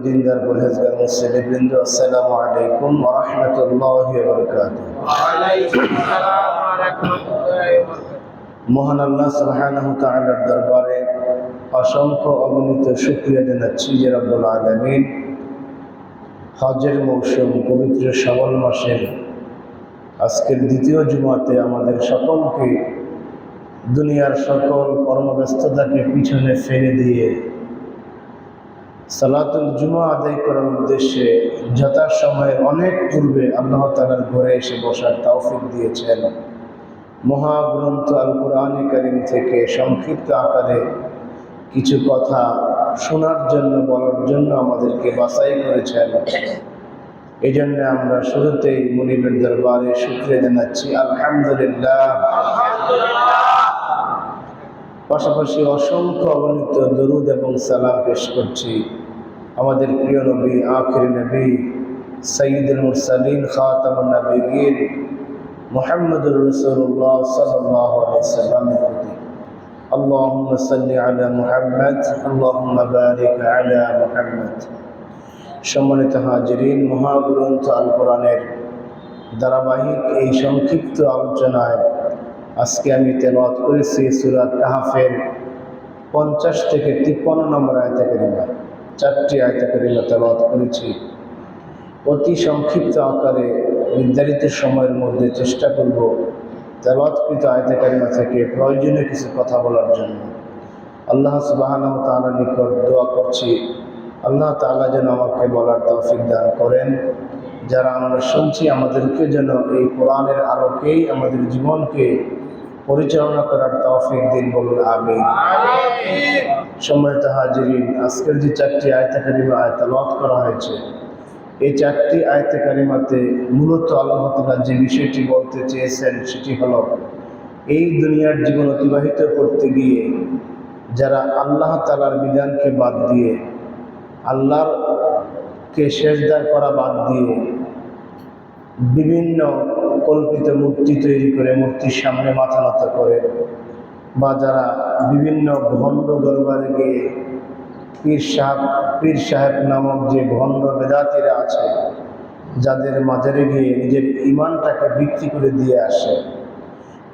দিনদার পরহেজগার মুসলিমবৃন্দ, আসসালামু আলাইকুম ওয়া রাহমাতুল্লাহি ওয়া বারাকাতুহু। ওয়া আলাইকুম আসসালাম ওয়া রাহমাতুল্লাহি ওয়া বারাকাতুহু। মহান আল্লাহ সুবহানাহু ওয়া তাআলার দরবারে অসংখ্য অগণিত শুকরিয়া জানাচ্ছি যে রব্বুল আলামিন হজের মৌসুম পবিত্র শাওয়াল মাসের আজকের দ্বিতীয় জুমাতে আমাদের সকলকে দুনিয়ার সকল কর্মব্যস্ততাকে পিছনে ফেলে দিয়ে সালাতুল জুমা আদায় করার উদ্দেশ্যে যথাসময়ের অনেক পূর্বে আল্লাহ তাআলার ঘরে এসে বসার তৌফিক দিয়েছেন। মহাগ্রন্থ আল কুরআনে কারীম থেকে সংক্ষিপ্ত আকারে কিছু কথা শোনার জন্য, বলার জন্য আমাদেরকে বাছাই করেছেন। এই জন্য আমরা শুরুতেই মুনিবের দরবারে শুকরিয়া জানাচ্ছি, আলহামদুলিল্লাহ। পাশাপাশি অসংখ্য অগণিত দরুদ এবং সালাম পেশ করছি আমাদের প্রিয় নবী, আখির নবী, সাইয়্যিদুল মুরসালিন, খাতামুন নবিয়্যিন মুহাম্মদুর রাসূলুল্লাহ সাল্লাল্লাহু আলাইহি ওয়াসাল্লামের প্রতি। আল্লাহুম্মা সাল্লি আলা মুহাম্মদ, আল্লাহুম্মা বারিক আলা মুহাম্মদ। সম্মানিত হাজিরিন, মহাগ্রন্থ আল কোরআনের ধারাবাহিক এই সংক্ষিপ্ত আলোচনায় আজকে আমি তেলাওয়াত করেছি সূরা কাহফের 50 থেকে 53 নম্বর আয়াতে কারিমা। 4টি আয়াতে কারিমা তেলাওয়াত করেছি। অতি সংক্ষিপ্ত আকারে নির্ধারিত সময়ের মধ্যে চেষ্টা করব তেলাওয়াতকৃত আয়াতে কারিমা থেকে প্রয়োজনীয় কিছু কথা বলার জন্য। আল্লাহ সুবহানাহু ওয়া তাআলার নিকট দোয়া করছি, আল্লাহ তাআলা যেন আমাকে বলার তৌফিক দান করেন। যারা আমরা শুনছি আমাদেরকে যেন এই কোরআনের আলোকেই আমাদের জীবনকে পরিচালনা করার তৌফিক দিন, বলুন আমিন। সম্মানিত হাজিরিন, আজকের যে 4টি আয়াতে কারিমা তেলাওয়াত করা হয়েছে, এই 4টি আয়াতে কারিমাতে মূলত আল্লাহ তাআলা যে বিষয়টি বলতে চেয়েছেন সেটি হলো, এই দুনিয়ার জীবন অতিবাহিত করতে গিয়ে যারা আল্লাহ তাআলার বিধানকে বাদ দিয়ে, আল্লাহকে সেজদা করা বাদ দিয়ে বিভিন্ন কল্পিত মূর্তি তৈরি করে মূর্তির সামনে মাথা নত করে, বা যারা বিভিন্ন ভণ্ড দরবারে গিয়ে পীর সাহেব নামক যে ভণ্ড বেদাতিরা আছে, যাদের মাজারে গিয়ে নিজের ঈমানটাকে বিক্রি করে দিয়ে আসে,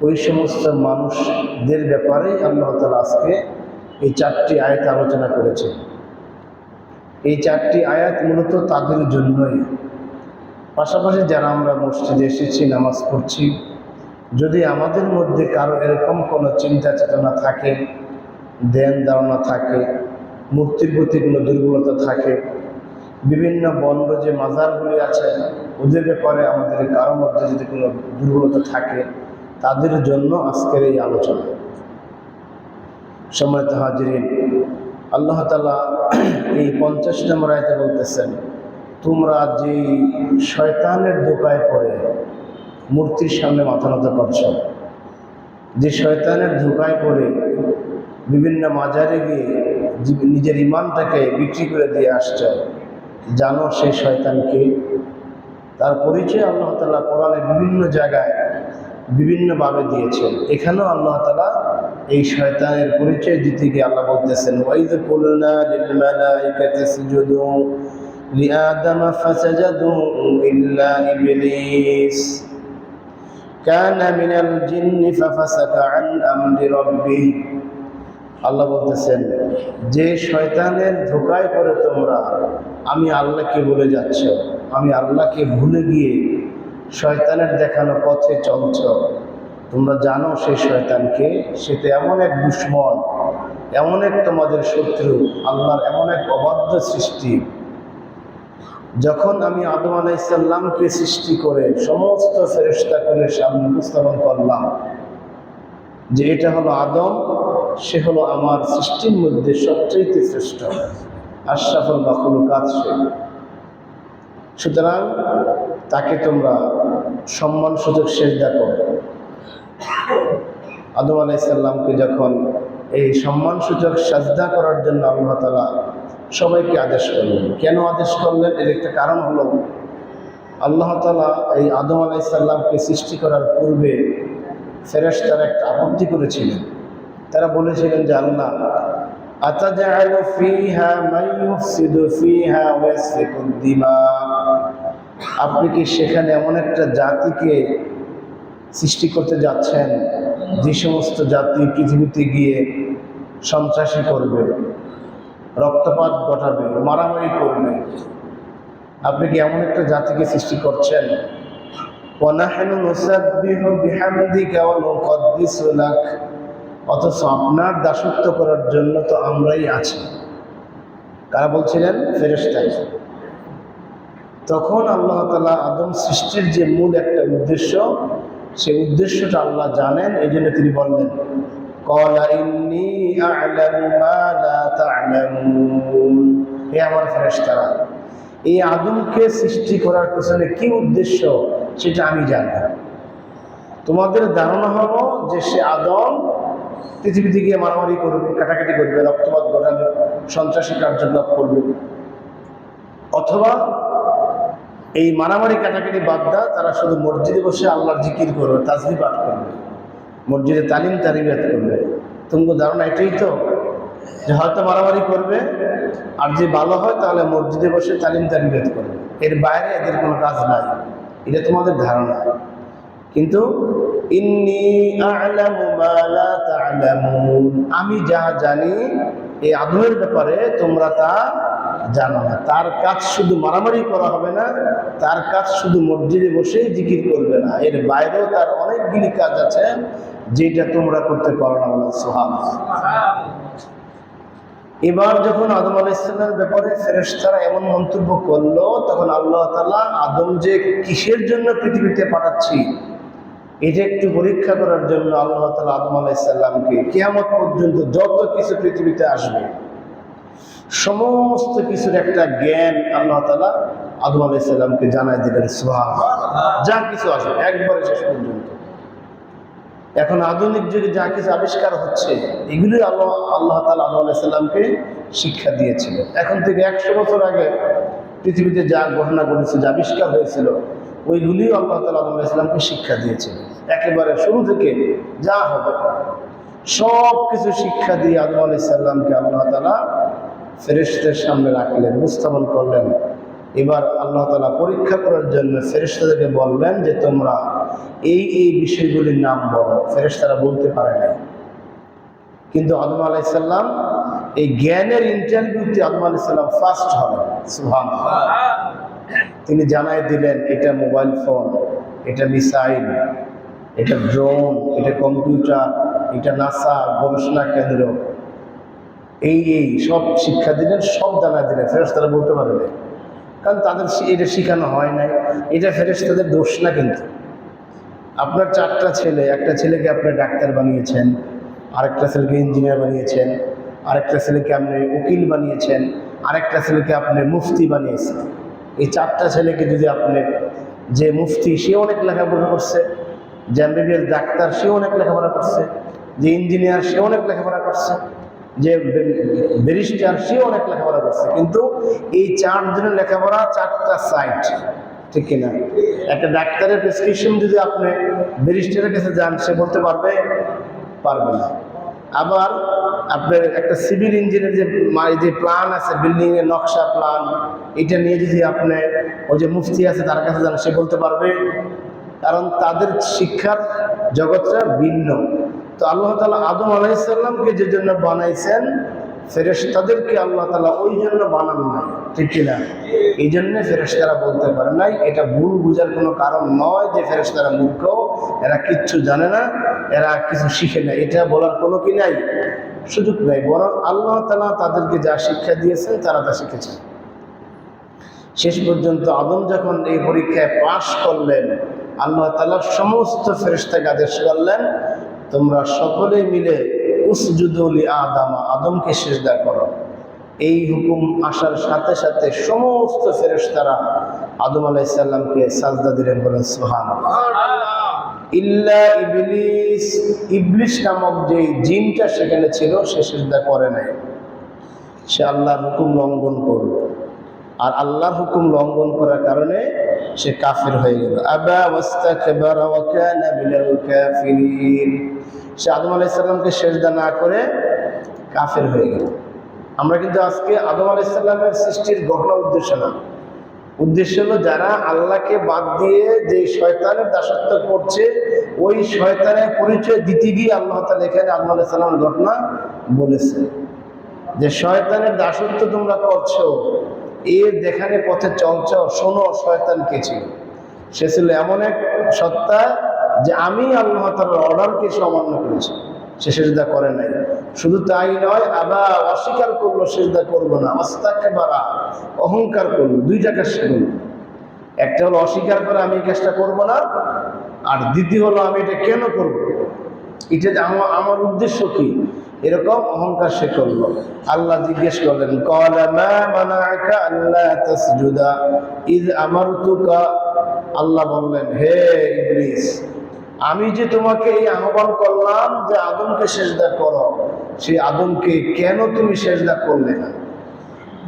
ওই সমস্ত মানুষদের ব্যাপারে আল্লাহ তাআলা আজকে এই 4টি আয়াত আলোচনা করেছে। এই 4টি আয়াত মূলত তাদের জন্যই। পাশাপাশি যারা আমরা মসজিদে এসেছি, নামাজ পড়ছি, যদি আমাদের মধ্যে কারো এরকম কোনো চিন্তা চেতনা থাকে, ধ্যান ধারণা থাকে, মূর্তির প্রতি কোনো দুর্বলতা থাকে, বিভিন্ন বন্ড যে মাজারগুলি আছে ওদের ব্যাপারে আমাদের কারোর মধ্যে যদি কোনো দুর্বলতা থাকে, তাদের জন্য আজকের এই আলোচনা। সম্মানিত হাজিরিন, আল্লাহ তাআলা এই 50 নম্বর আয়াতে বলতেছেন, তোমরা যে শয়তানের ধোঁকায় পড়ে মূর্তির সামনে মাথা নত করছো, যে শয়তানের ধোঁকায় পড়ে বিভিন্ন মাজারে গিয়ে নিজের ঈমানটাকে বিক্রি করে দিয়ে আসছে, জানো সেই শয়তানকে। তার পরিচয় আল্লাহ তাআলা কোরআনের বিভিন্ন জায়গায় বিভিন্নভাবে দিয়েছেন। এখানেও আল্লাহ তাআলা এই শয়তানের পরিচয় দিতে গিয়ে আল্লাহ বলতেছেন, ওয়াইয কুলনা লিল মালাইকাতি ইসজুদু লিআদামা ফাসাজাদু ইল্লা ইবলিস কানা মিনাল জিন্নি ফাফাসাকা আন আমরি রাব্বিহি। আল্লাহ বলতেছেন, যে শয়তানের ধোঁকায় পড়ে তোমরা আমি আল্লাহকে ভুলে যাচ্ছ, আমি আল্লাহকে ভুলে গিয়ে শয়তানের দেখানো পথে চলছ, তোমরা জানো সেই শয়তানকে। সেটা এমন এক দুশমন, এমন এক তোমাদের শত্রু, আল্লাহর এমন এক অবাধ্য সৃষ্টি। যখন আমি আদম আলাইহিস সালামকে সৃষ্টি করে সমস্ত ফেরেশতাকুলের সামনে উপস্থাপন করলাম যে এটা হলো আদম, সে হলো আমার সৃষ্টির মধ্যে সবচেয়ে শ্রেষ্ঠ, আশরাফুল মাখলুকাত সে, সুতরাং তাকে তোমরা সম্মান সুযোগ সেজদা করো। আদম আলাইহিস সালামকে যখন এই সম্মান সূচক সাজদা করার জন্য আল্লাহ তাআলা সবাইকে আদেশ করলেন। কেন আদেশ করলেন? এর একটা কারণ হলো, আল্লাহ তাআলা এই আদম আলাইহিস সালামকে সৃষ্টি করার পূর্বে ফেরেশতারা একটা আপত্তি করেছিলেন। তারা বলেছিলেন যে, আল্লাহ, আতাজআলু ফীহা মান ইউফসিদু ফীহা ওয়া ইয়াসফিকুদ দিমা, আপনি কি সেখানে এমন একটা জাতিকে সৃষ্টি করতে যাচ্ছেন যে সমস্ত জাতি পৃথিবীতে গিয়ে সন্ত্রাসী করবে, রক্তপাত ঘটাবে, মারামারি করবে? আপনি কি এমন একটা জাতিকে সৃষ্টি করছেন? ওয়ানাহনু নুসাব্বিহু বিহামদিকা ওয়া নুকদ্দিসু লাক, অথচ আপনার দাসত্ব করার জন্য তো আমরাই আছি। কারা বলছিলেন? ফেরেশতারা। তখন আল্লাহ তাআলা আদম সৃষ্টির যে মূল একটা উদ্দেশ্য, সেই উদ্দেশ্যটা আল্লাহ জানেন, এই জন্য তিনি বললেন ক্বালা ইন্নী আ'লামু মা লা তা'লামুন, হে আমার ফেরেশতারা, এই আদমকে সৃষ্টি করার পেছনে কি উদ্দেশ্য সেটা আমি জানি। তোমাদের ধারণা হলো যে সে আদম পৃথিবীতে গিয়ে মারামারি করবে, কাটাকাটি করবে, রক্তপাত ঘটাবে, সন্ত্রাসী কার্যকলাপ করবে, অথবা এই মারামারি কাটাকাটি বাদ দেওয়া, তারা শুধু মসজিদে বসে আল্লাহর জিকির করবে, তাসবিহ পাঠ করবে, মসজিদে তালিম তারিবিয়াত করবে। তোমার ধারণা এটাই তো, যে হয়তো মারামারি করবে, আর যে ভালো হয় তাহলে মসজিদে বসে তালিম তারিবিয়াত করবে, এর বাইরে এদের কোনো কাজ নাই। এটা তোমাদের ধারণা। কিন্তু ইন্নী আ'লামু মা লা তা'লামুন, আমি যা জানি এই আদমের ব্যাপারে তোমরা তা জানো না। তার কাজ শুধু মারামারি করা হবে না, তার কাজ শুধু মসজিদে বসেই জিকির করবে না, এর বাইরেও তার অনেকগুলি কাজ আছে যেটা তোমরা করতে পারো না। বলো সুবহানাল্লাহ। এবার যখন আদম আলাইহিস সালামের ব্যাপারে ফেরেশতারা এমন মন্তব্য করলো, তখন আল্লাহ তাআলা আদম যে কিসের জন্য পৃথিবীতে পাঠাচ্ছি এটা একটু পরীক্ষা করার জন্য আল্লাহ তাআলা আদম আলাইহিস সালামকে কিয়ামত পর্যন্ত যত কিছু পৃথিবীতে আসবে সমস্ত কিছুর একটা জ্ঞান আল্লাহ তাআলা আদম আলাইহিস সালামকে জানাই দিলেন। সুবহানাল্লাহ। যা কিছু আসবে একবারে শেষ পর্যন্ত। এখন আধুনিক যুগে যা কিছু আবিষ্কার হচ্ছে এগুলি আল্লাহ তাআলা আদম আলাইহিস সালামকে শিক্ষা দিয়েছিলেন। এখন থেকে 100 বছর আগে পৃথিবীতে যা ঘটনা ঘটেছে, যা আবিষ্কার হয়েছিল, ওইগুলি আল্লাহ তাআলা আদম আলাইহিস সালামকে শিক্ষা দিয়েছিলেন। একেবারে শুরু থেকে যা হবে সব কিছু শিক্ষা দিয়ে আদম আলাইহিস সালামকে আল্লাহ তাআলা ফেরেশতাদের সামনে রাখলেন, উপস্থাপন করলেন। এবার আল্লাহ তাআলা পরীক্ষা করার জন্য ফেরেশতাদেরকে বললেন যে তোমরা এই বিষয়গুলির নাম বলো। ফেরেশতারা বলতে পারে না, কিন্তু আদম আলাইহিস সালাম এই জ্ঞানের ইন্টারভিউতে আদম আলাইহিস সালাম ফার্স্ট হলেন। সুবহানাল্লাহ। তিনি জানাই দিলেন এটা মোবাইল ফোন, এটা মিসাইল, এটা ড্রোন, এটা কম্পিউটার, এটা নাসা গবেষণা কেন্দ্র, এই সব শিক্ষা দিলেন, সব জানা দিলেন। ফেরেশতারা বলতে পারে না, কারণ তাদের এটা শেখানো হয় নাই। এটা ফেরেশতাদের দোষ না। কিন্তু আপনার 4টা ছেলে, একটা ছেলেকে আপনি ডাক্তার বানিয়েছেন, আরেকটা ছেলেকে ইঞ্জিনিয়ার বানিয়েছেন, আরেকটা ছেলেকে আপনি উকিল বানিয়েছেন, আরেকটা ছেলেকে আপনি মুফতি বানিয়েছেন। এই 4টা ছেলেকে যদি আপনি, যে মুফতি সে অনেক লেখাপড়া করছে, যে এমবিবিএস ডাক্তার সে অনেক লেখাপড়া করছে, যে ইঞ্জিনিয়ার সে অনেক লেখাপড়া করছে, যে ব্যারিস্টার সে অনেক লেখাপড়া করছে, কিন্তু এই 4 জনের লেখাপড়া 4টা সাইড, ঠিক কিনা? একটা ডাক্তারের প্রেসক্রিপশন যদি আপনি ব্যারিস্টারের কাছে যান, সে বলতে পারবে না। আবার আপনার একটা সিভিল ইঞ্জিনিয়ার যে প্ল্যান আছে, বিল্ডিং এর নকশা প্ল্যান, এটা নিয়ে যদি আপনি ওই যে মুফতি আছে তার কাছে যান, সে বলতে পারবে, কারণ তাদের শিক্ষার জগৎটা ভিন্ন। তো আল্লাহ তাআলা আদম আলাইহিস সালামকে যে জন্য বানাইছেন, ফেরেশতাদেরকে আল্লাহ তাআলা ওই জন্য বানান নাই, ঠিক কিনা? এই জন্য ফেরেশতারা বলতে পারে নাই। এটা ভুল বুঝার কোনো কারণ নয় যে ফেরেশতারা মূর্খ, এরা কিচ্ছু জানে না, এরা কিছু শিখে না, এটা বলার কোনো কি নাই, সুযোগ নাই। বরং আল্লাহ তাআলা তাদেরকে যা শিক্ষা দিয়েছেন তারা তা শিখেছেন। শেষ পর্যন্ত আদম যখন এই পরীক্ষায় পাশ করলেন, আল্লাহ তাআলা সমস্ত ফেরেশতাকে আদেশ করলেন তোমরা সকলে মিলে উসজুদু লি আদামা, আদমকে সিজদা করো। এই হুকুম আসার সাথে সাথে সমস্ত ফেরেশতারা আদম আলাইহিস সালামকে সাজদা দিলেন। বলেন সুবহানাল্লাহ। ইল্লা ইবলিস, ইবলিস নামক যে জিনটা সেখানে ছিল সে সিজদা করে নাই, সে আল্লাহর হুকুম লঙ্ঘন করলো। আর আল্লাহর হুকুম লঙ্ঘন করার কারণে সে কাফির হয়ে গেল। আবা ওয়াস্তাকবারা ওয়া কানা মিনাল কাফিরিন, সে আদম আলাইহিস সালামকে সিজদা না করে কাফির হয়ে গেল। আমরা কিন্তু আজকে আদম আলাইহিস সালামের সৃষ্টির ঘটনা উদ্দেশ্য না, উদ্দেশ্য হলো যারা আল্লাহকে বাদ দিয়ে যে শয়তানের দাসত্ব করছে ওই শয়তানের পরিচয় দিতে গিয়ে আল্লাহ তাআলা এখানে আদম আলাইহিস সালামের ঘটনা বলেছে যে শয়তানের দাসত্ব তোমরা করছো, এর যেখানে পথে চলছো, শোনো শয়তান কে ছিল। সে ছিল এমন এক সত্তা যে আমি আল্লাহ তাআলার অর্ডারকে সে অমান্য করেছি, সে সিজদা করে নাই। শুধু তাই নয়, আবার অস্বীকার করলো সিজদা করবো না, আস্তাকবারা অহংকার করলো। দুইটা কাজ করলো, একটা হলো অস্বীকার করে আমি এই কাজটা করবো না, আর দ্বিতীয় হলো আমি এটা কেন করবো, এটা যে আমার উদ্দেশ্য কি, এরকম অহংকার সে করলো। আল্লাহ জিজ্ঞেস করলেন ক্বালা মা মানাআকা আল্লা তাসজুদা ইয আমারতুকা, আল্লাহ বললেন হে ইবলিস, আমি যে তোমাকে এই আহ্বান করলাম যে আদমকে সিজদা করো, সেই আদমকে কেন তুমি সিজদা করলে না?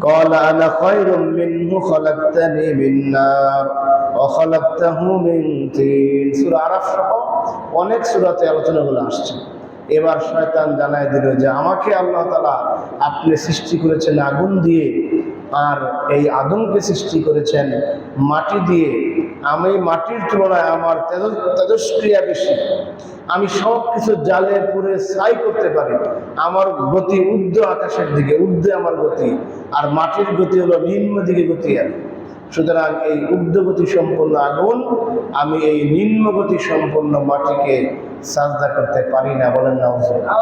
ক্বালা আনা খায়রুম মিনহু খালাকতানি মিন নার ওয়া খালাকতাহু মিন তিন। সূরা আরাফ সহ অনেক সূরাতে আলোচনাগুলো আসছে। এবার শয়তান জানায় দিল যে আমাকে আল্লাহ তাআলা আপনি সৃষ্টি করেছেন আগুন দিয়ে, আর এই আদমকে সৃষ্টি করেছেন মাটি দিয়ে। আমি মাটির তুলনায় আমার তেজস্ক্রিয়া বেশি, আমি সব কিছু জালে পুড়ে ছাই করতে পারি, আমার গতি ঊর্ধ্ব আকাশের দিকে, ঊর্ধ্বে আমার গতি, আর মাটির গতি হলো নিম্ন দিকে গতি। আর সুতরাং এই ঊর্ধ্বগতি সম্পন্ন আগুন, আমি এই নিম্নগতি সম্পন্ন মাটিকে সাজদা করতে পারি না। বলেন নাউজুবিল্লাহ।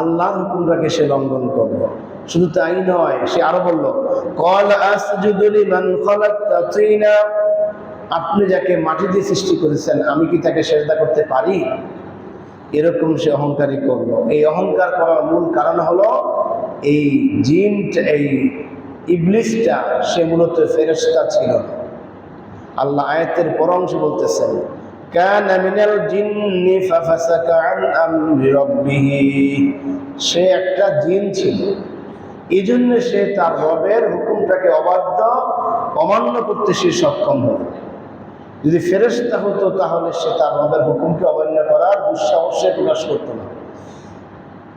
আল্লাহর হুকুমটাকে সে লঙ্ঘন করলো। শুধু তাই নয়, সে আরো বলল ক্বাল আসজুদু লিমান খালাকতা তিনা, আপনি যাকে মাটি দিয়ে সৃষ্টি করেছেন আমি কি তাকে সিজদা করতে পারি? এরকম সে অহংকারী করলো। এই অহংকার করার মূল কারণ হলো এই জিনটা, এই ইবলিসটা সে মূলত ফেরেশতা ছিল না। আল্লাহ আয়াতের পর অংশে বলতেছেন কানা মিনাল জিন্নি ফাফাসাকা আন আমরি রাব্বিহি, সে একটা জিন ছিল, এজন্য সে তার রবের হুকুমটাকে অমান্য করতে সে সক্ষম হলো। যদি ফেরেশতা হতো তাহলে সে তার রবের হুকুমকে অমান্য করার দুঃসাহসে প্রকাশ করতো না।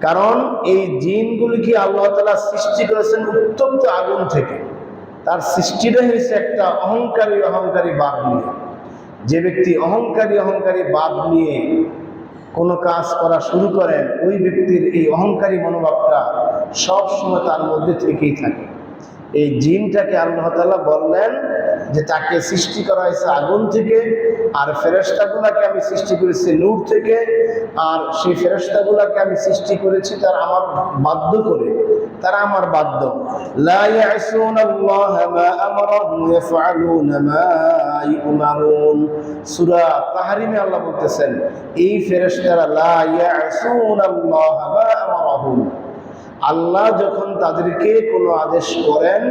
কারণ এই জিনগুলিকে আল্লাহ তাআলা সৃষ্টি করেছেন উত্তপ্ত আগুন থেকে। তার সৃষ্টিটা হয়েছে একটা অহংকারী বাদ নিয়ে। যে ব্যক্তি অহংকারী বাদ নিয়ে কোনো কাজ করা শুরু করেন, ওই ব্যক্তির এই অহংকারী মনোভাবটা সব সময় তার মধ্যে থেকেই থাকে। এই জিনটাকে আল্লাহ তাআলা বললেন যে তাকে সৃষ্টি করা হয়েছে আগুন থেকে, আর ফেরেশতাগুলোকে আমি সৃষ্টি করেছি নূর থেকে, আর সেই ফেরেশতাগুলোকে আমি সৃষ্টি করেছি তারা আমার বাধ্য করে, তারা আমার বাধ্য। লা ইয়াসুনাল্লাহা মা আমারাহুম ইয়াফআলুনা মা ইউমারুন। সূরা তাহরিমে আল্লাহ বলতেছেন এই ফেরেশতারা লা ইয়াসুনাল্লাহা মা আমারাহুম, আল্লাহ যখন তাদেরকে কোনো আদেশ করেন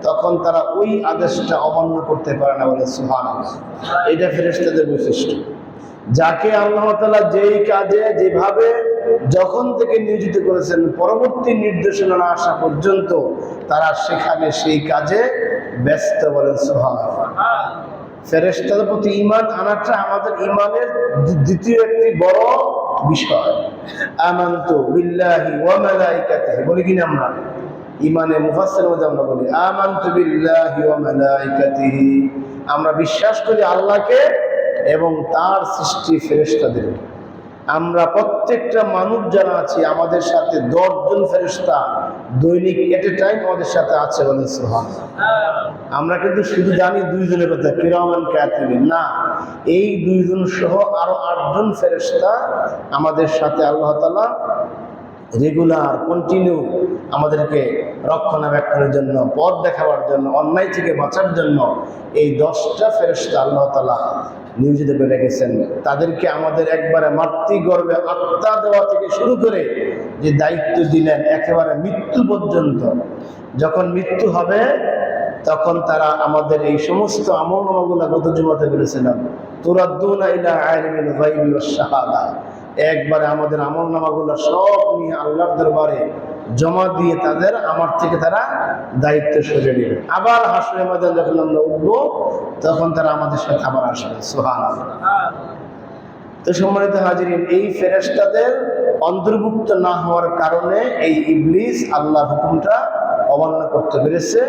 তখন তারা ওই আদেশটা অমান্য করতে পারে না। বলে সুবহানাল্লাহ। এটা ফেরেশতাদের বৈশিষ্ট্য। যাকে আল্লাহ তাআলা যেই কাজে যেভাবে যখন থেকে নিয়োজিত করেছেন, পরবর্তী নির্দেশনা না আসা পর্যন্ত তারা সেখানে সেই কাজে ব্যস্ত। বলেন সুবহানাল্লাহ। ফেরেশতাদের প্রতি ঈমান আনাটা আমাদের ঈমানের দ্বিতীয় একটি বড় বিষয়। আমানতু বিল্লাহি ওয়া মালাইকাতিহি বলি কিনা আমরা? ঈমানে মুফাসসিরের মধ্যে আমরা বলি আমানতু বিল্লাহি ওয়া মালাইকাতিহি, আমরা বিশ্বাস করি আল্লাহকে এবং তার সৃষ্টি ফেরেশতাদেরকে। আমরা প্রত্যেকটা মানুষ যারা আছি আমাদের সাথে 10 জন ফেরেশতা দৈনিক এট এ টাইম আমাদের সাথে আছে। বলেন সুবহানাল্লাহ। আমরা কিন্তু শুধু জানি 2 জনের কথা, কিরামান কাতিবিন, না, এই 2 জন সহ আরো 8 জন ফেরেশতা আমাদের সাথে আল্লাহ তাআলা রেগুলার কন্টিনিউ আমাদেরকে রক্ষণাবেক্ষণের জন্য, পথ দেখাবার জন্য, অন্যায় থেকে বাঁচার জন্য এই 10টা ফেরেশতা আল্লাহ তাআলা নিয়োজিত করে রেখেছেন। তাদেরকে আমাদের একবারে মাতৃগর্ভে আত্মা দেওয়া থেকে শুরু করে যে দায়িত্ব দিলেন একেবারে মৃত্যু পর্যন্ত, যখন মৃত্যু হবে তখন তারা আমাদের এই সমস্ত আমলনামাগুলো গত জুমাতে বলেছিলাম তুরাদ্দুনা ইলা আলিমিল গায়বি ওয়াশ শাহাদা, একবারে আমাদের আমলনামাগুলো সব নিয়ে আল্লাহর দরবারে জমা দিয়ে তাদের আমার থেকে তারা দায়িত্ব সরিয়ে নেবে। আবার হাসরের ময়দান যখন আমরা উঠবো তখন তারা আমাদের সাথে আবার আসবে। সুবহানাল্লাহ। তো সম্মানিত হাজিরিন, এই ফেরেশতাদের অন্তর্ভুক্ত না হওয়ার কারণে এই ইবলিস আল্লাহর হুকুমটা অমান্য করতে পেরেছে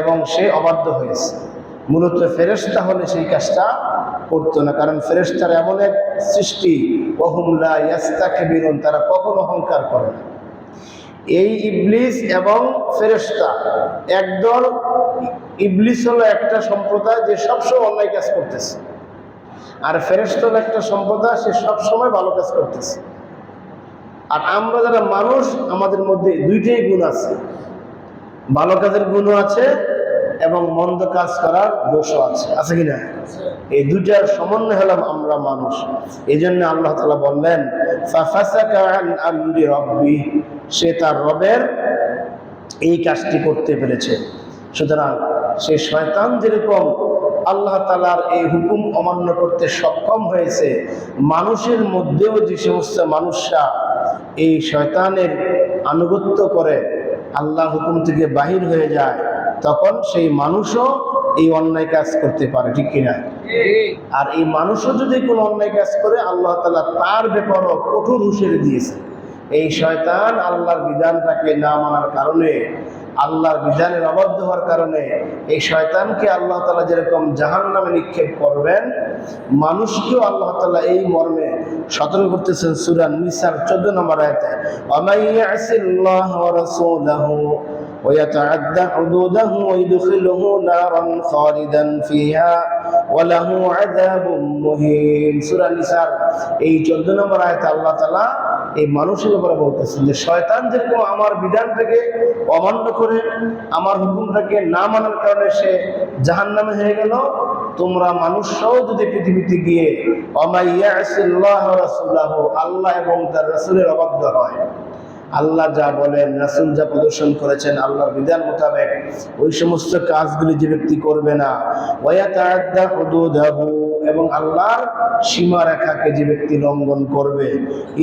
এবং সে অবাধ্য হয়েছে। মূলত ফেরেশতা হলে সেই কাজটা করতো না, কারণ ফেরেশতার এমন এক সৃষ্টি, ওহুম লা ইয়াস্তাকবিরুন, তারা কখনো অহংকার করে না। এই ইবলিস এবং ফেরেশতা একদল। ইবলিস হলো একটা সম্প্রদায় যে সবসময় অন্যায় কাজ করতেছে, আর ফেরেশতা হলো একটা সম্প্রদায় সে সবসময় ভালো কাজ করতেছে। আর আমরা যারা মানুষ, আমাদের মধ্যে দুইটাই গুণ আছে, ভালো কাজের গুণও আছে এবং মন্দ কাজ করার দোষও আছে, আছে কিনা? এই দুইটার সমন্বয় হলাম আমরা মানুষ। এই জন্য আল্লাহ তাআলা বললেন ফাফাসাকা আন আমরি রাব্বি, সে তার রবের এই কাজটি করতে পেরেছে। সুতরাং সে শয়তান যেরকম আল্লাহ তাআলার এই হুকুম অমান্য করতে সক্ষম হয়েছে, মানুষের মধ্যেও যে সমস্ত মানুষরা এই শয়তানের আনুগত্য করে আল্লাহর হুকুম থেকে বাহির হয়ে যায়, তখন সেই মানুষও এই অন্যায় কাজ করতে পারে, ঠিক কিনা? আর এই মানুষও যদি কোনো অন্যায় কাজ করে, আল্লাহ তাআলা তার ব্যাপারেও কঠোর হুঁশিয়ারি দিয়েছে। এই শয়তান আল্লাহর বিধানটাকে না মানার কারণে, আল্লাহর বিধানের অবাধ্য হওয়ার কারণে এই শয়তানকে আল্লাহ তাআলা যেরকম জাহান্নামে নিক্ষেপ করবেন, মানুষকেও আল্লাহ তাআলা এই মর্মে সতর্ক করতেছেন সূরা নিসার 14 নম্বর আয়াতে, ওয়া ইয়াসিল্লাহ ওয়া রাসূলাহু ওয়া ইয়াতাআদ্দা হুদুদাহু ওয়া ইদখিলুহু নারান খালিদান ফিহা ওয়া লাহু আযাবুম মুহিন। সূরা নিসার এই 14 নম্বর আয়াতে আল্লাহ তাআলা এই মানুষের ব্যাপারে বলতেছেন যে শয়তান যেরকম আমার বিধানটাকে অমান্য করে, আমার হুকুমটাকে না মানার কারণে সে জাহান্নামে হয়ে গেল, তোমরা মানুষরাও যদি পৃথিবীতে গিয়ে ওয়া ইয়াসিল্লাহ ওয়া রাসূলাহু, আল্লাহ এবং তার রাসূলের অবাধ্য হয়, আল্লাহ যা বলেন, রাসূল যা প্রদর্শন করেছেন আল্লাহর বিধান মোতাবেক ওই সমস্ত কাজগুলি যে ব্যক্তি করবে না, ওয়া ইয়াতাআদ্দা হুদুদাহু, এবং আল্লাহর সীমারেখাকে যে ব্যক্তি লঙ্ঘন করবে,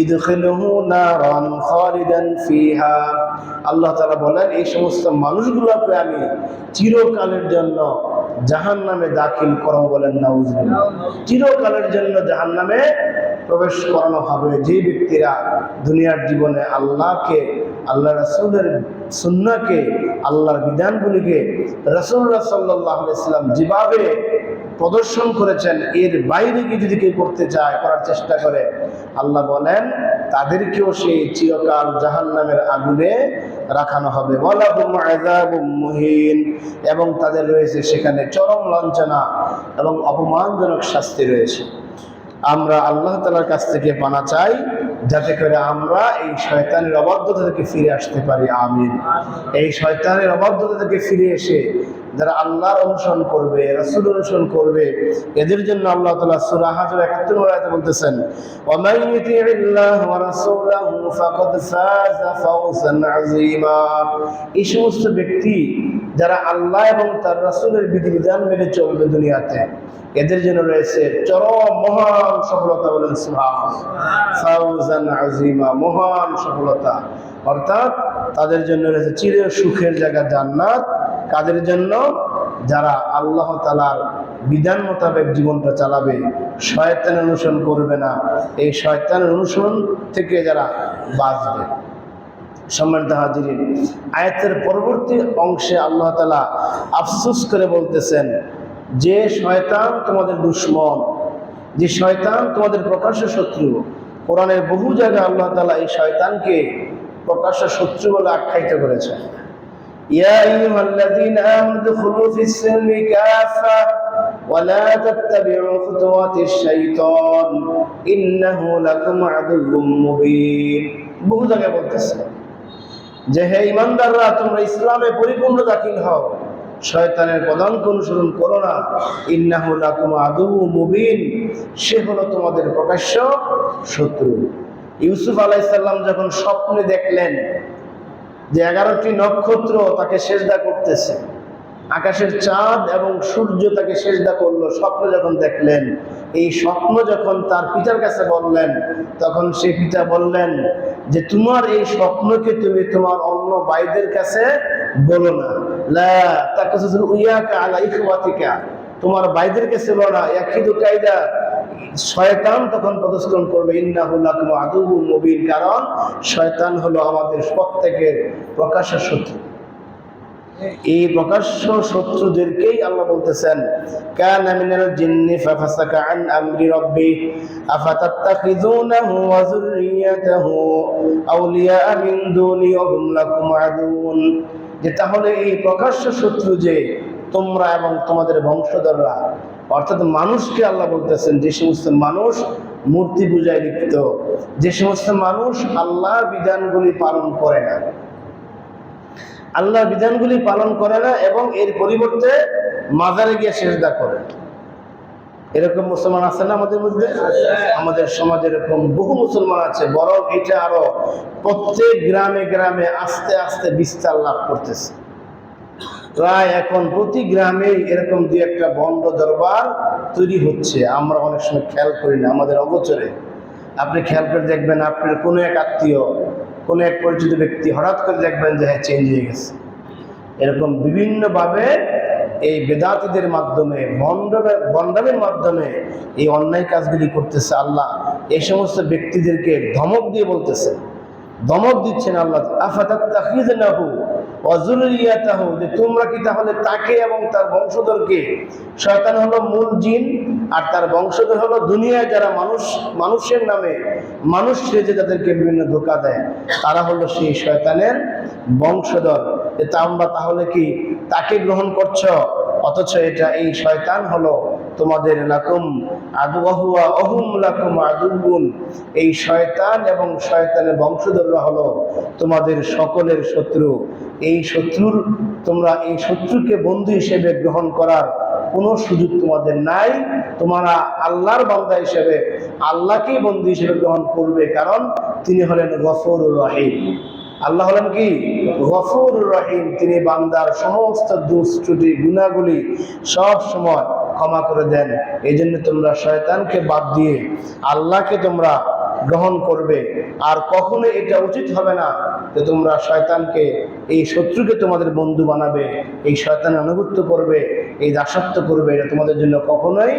ইদখিলুহু নারান খালিদান ফিহা, আল্লাহ তাআলা বলেন এই সমস্ত মানুষগুলোকে আমি চিরকালের জন্য জাহান্নামে দাখিল করাবো। বলেন নাউজুবিল্লাহ। চিরকালের জন্য জাহান্নামে প্রবেশ করানো হবে যে ব্যক্তিরা দুনিয়ার জীবনে আল্লাহকে, আল্লাহ রাসূলের সুন্নাহকে, আল্লাহর বিধানগুলিকে রাসূলুল্লাহ সাল্লাল্লাহু আলাইহি ওয়াসাল্লাম যেভাবে প্রদর্শন করেছেন এর বাইরে গিয়ে যদি কেউ করতে চায়, করার চেষ্টা করে, আল্লাহ বলেন তাদেরকেও সেই চিরকাল জাহান্নামের আগুনে রাখানো হবে। ওয়ালাহুম আযাবুম মুহিন, এবং তাদের রয়েছে সেখানে চরম লাঞ্ছনা এবং অপমানজনক শাস্তি রয়েছে। আমরা আল্লাহ তাআলার কাছ থেকে পানা চাই যাতে করে আমরা এই শয়তানের অবাধ্যতা থেকে ফিরে আসতে পারি। আমিন। এই শয়তানের অবাধ্যতা থেকে ফিরে এসে যারা আল্লাহর অনুসরণ করবে, রাসূল অনুসরণ করবে, এদের জন্য আল্লাহ তাআলা সূরা হাজর 71 নম্বর আয়াতে বলতেছেন, ওয়া মান ইউতি'িল্লাহ ওয়া রাসূলাহু ফাকাদ ফাযা ফাওজান আযীমা। এই সমস্ত ব্যক্তি যারা আল্লাহ এবং তার রাসূলের বিধিবিধান মেনে চলবে দুনিয়াতে, এদের জন্য রয়েছে চরম মহান সফলতা। বলেন সুবহানাল্লাহ। ফাওজান আযীমা, মহান সফলতা, অর্থাৎ তাদের জন্য রয়েছে চির সুখের জায়গা জান্নাত। কাদের জন্য? যারা আল্লাহ তাআলার বিধান মোতাবেক জীবনটা চালাবে, শয়তানের অনুসরণ করবে না, এই শয়তানের অনুসরণ থেকে যারা বাঁচবে। সম্মানিত হাজিরিন, আয়াতের পরবর্তী অংশে আল্লাহ তাআলা আফসোস করে বলতেছেন যে শয়তান তোমাদের দুশমন, যে শয়তান তোমাদের প্রকাশ্য শত্রু। কোরআনের বহু জায়গায় আল্লাহ তাআলা এই শয়তানকে প্রকাশ্য শত্রু বলে আখ্যায়িত করেছেন। ইয়া আইয়ুহাল্লাযীনা আমানু দুখুলু ফিস-সিলমি কাফা ওয়া লা তাত্তাবি'উ খুতুওয়াতিশ শাইতান ইন্নাহু লাকুম আদুউম মুবিন। বহু জায়গায় বলতেছে যে হে ঈমানদাররা, তোমরা ইসলামে পরিপূর্ণ দাখিল হও, শয়তানের পদাঙ্ক অনুসরণ করো না। ইন্নাহু লাকুম আদুউম মুবিন, সে হলো তোমাদের প্রকাশ্য শত্রু। ইউসুফ আলাইহিস সালাম যখন স্বপ্নে দেখলেন যে 11টি নক্ষত্র তাকে সেজদা করতেছে, আকাশের চাঁদ এবং সূর্য তাকে সেজদা করলো, স্বপ্ন যখন দেখলেন, এই স্বপ্ন যখন তার পিতার কাছে বললেন, তখন সে পিতা বললেন যে তোমার এই স্বপ্নকে তুমি তোমার অন্য ভাইদের কাছে বলো না, লা তাকাসুসু ইয়াকা আলা ইখওয়াতিকা, তোমার ভাইদের কাছে বলো না, ইয়াকিদু কাইদা শয়তান তখন প্রদর্শন করবে ইন্নাহু লাকুম আদুউম মুবিন, কারণ শয়তান হলো আমাদের প্রত্যেকের প্রকাশ্য শত্রু। এই প্রকাশ্য শত্রুদেরকেই আল্লাহ বলতেছেন কানা মিনাল জিন্নি ফাফাসাকা আন আমরি রাব্বি আফাতাত্তাখিযুনাহু ওয়া যুররিয়াতাহু আউলিয়া মিন দুনি ওয়া হুম লাকুম আদুউন, যে তাহলে এই প্রকাশ্য শত্রু যে তোমরা এবং তোমাদের বংশধররা, অর্থাৎ মানুষকে আল্লাহ বলতেছেন যে সমস্ত মানুষ মূর্তি পূজায় লিপ্ত, যে সমস্ত মানুষ আল্লাহর বিধানগুলি পালন করে না, আল্লাহর বিধানগুলি পালন করে না এবং এর পরিবর্তে মাজারে গিয়ে সিজদা করে। এরকম মুসলমান আছে না আমাদের মধ্যে? আমাদের সমাজে এরকম বহু মুসলমান আছে, বরং এটা আরো প্রত্যেক গ্রামে গ্রামে আস্তে আস্তে বিস্তার লাভ করতেছে। প্রায় এখন প্রতি গ্রামে এরকম দুই একটা বন্ধ দরবার তৈরি হচ্ছে, আমরা অনেক সময় খেয়াল করি না, আমাদের অগোচরে। আপনি খেয়াল করে দেখবেন আপনার কোনো এক আত্মীয়, কোনো এক পরিচিত ব্যক্তি হঠাৎ করে দেখবেন যে হ্যাঁ চেঞ্জ হয়ে গেছে। এরকম বিভিন্নভাবে এই বেদাতীদের মাধ্যমে বন্ডামের মাধ্যমে এই অন্যায় কাজগুলি করতেছে। আল্লাহ এই সমস্ত ব্যক্তিদেরকে ধমক দিয়ে বলতেছে, ধমক দিচ্ছেন আল্লাহ, আফাতাত্তাখিযুনাহু ওয়া যুররিয়াতাহু, যে তোমরা কি তাহলে তাকে এবং তার বংশধরকে, শয়তান হলো মূল জিন আর তার বংশধর হলো দুনিয়ায় যারা মানুষের নামে মানুষ সেজে যাদেরকে বিভিন্ন ধোঁকা দেয়, তারা হলো সেই শয়তানের বংশধর। আমরা তাহলে কি তাকে গ্রহণ করছ? অথচ এই শয়তান হলো তোমাদের লাকুম আদুওয়াহু ওয়া হুম লাকুম আদুউন, এই শয়তান এবং শয়তানের বংশধররা হলো তোমাদের সকলের শত্রু। তোমরা এই শত্রুকে বন্ধু হিসেবে গ্রহণ করার কোনো সুযোগ তোমাদের নাই। তোমরা আল্লাহর বান্দা হিসেবে আল্লাহকেই বন্ধু হিসেবে গ্রহণ করবে, কারণ তিনি হলেন গফুরুর রহিম। আল্লাহ হলেন কি? গফুরুর রহিম। তিনি বান্দার সমস্ত দোষ ত্রুটি গুনাহগুলি সব সময় ক্ষমা করে দেন। এই জন্য তোমরা শয়তানকে বাদ দিয়ে আল্লাহকে তোমরা গ্রহণ করবে। আর কখনো এটা উচিত হবে না যে তোমরা শয়তানকে, এই শত্রুকে তোমাদের বন্ধু বানাবে, এই শয়তানের আনুগত্য করবে, এই দাসত্ব করবে। এটা তোমাদের জন্য কখনোই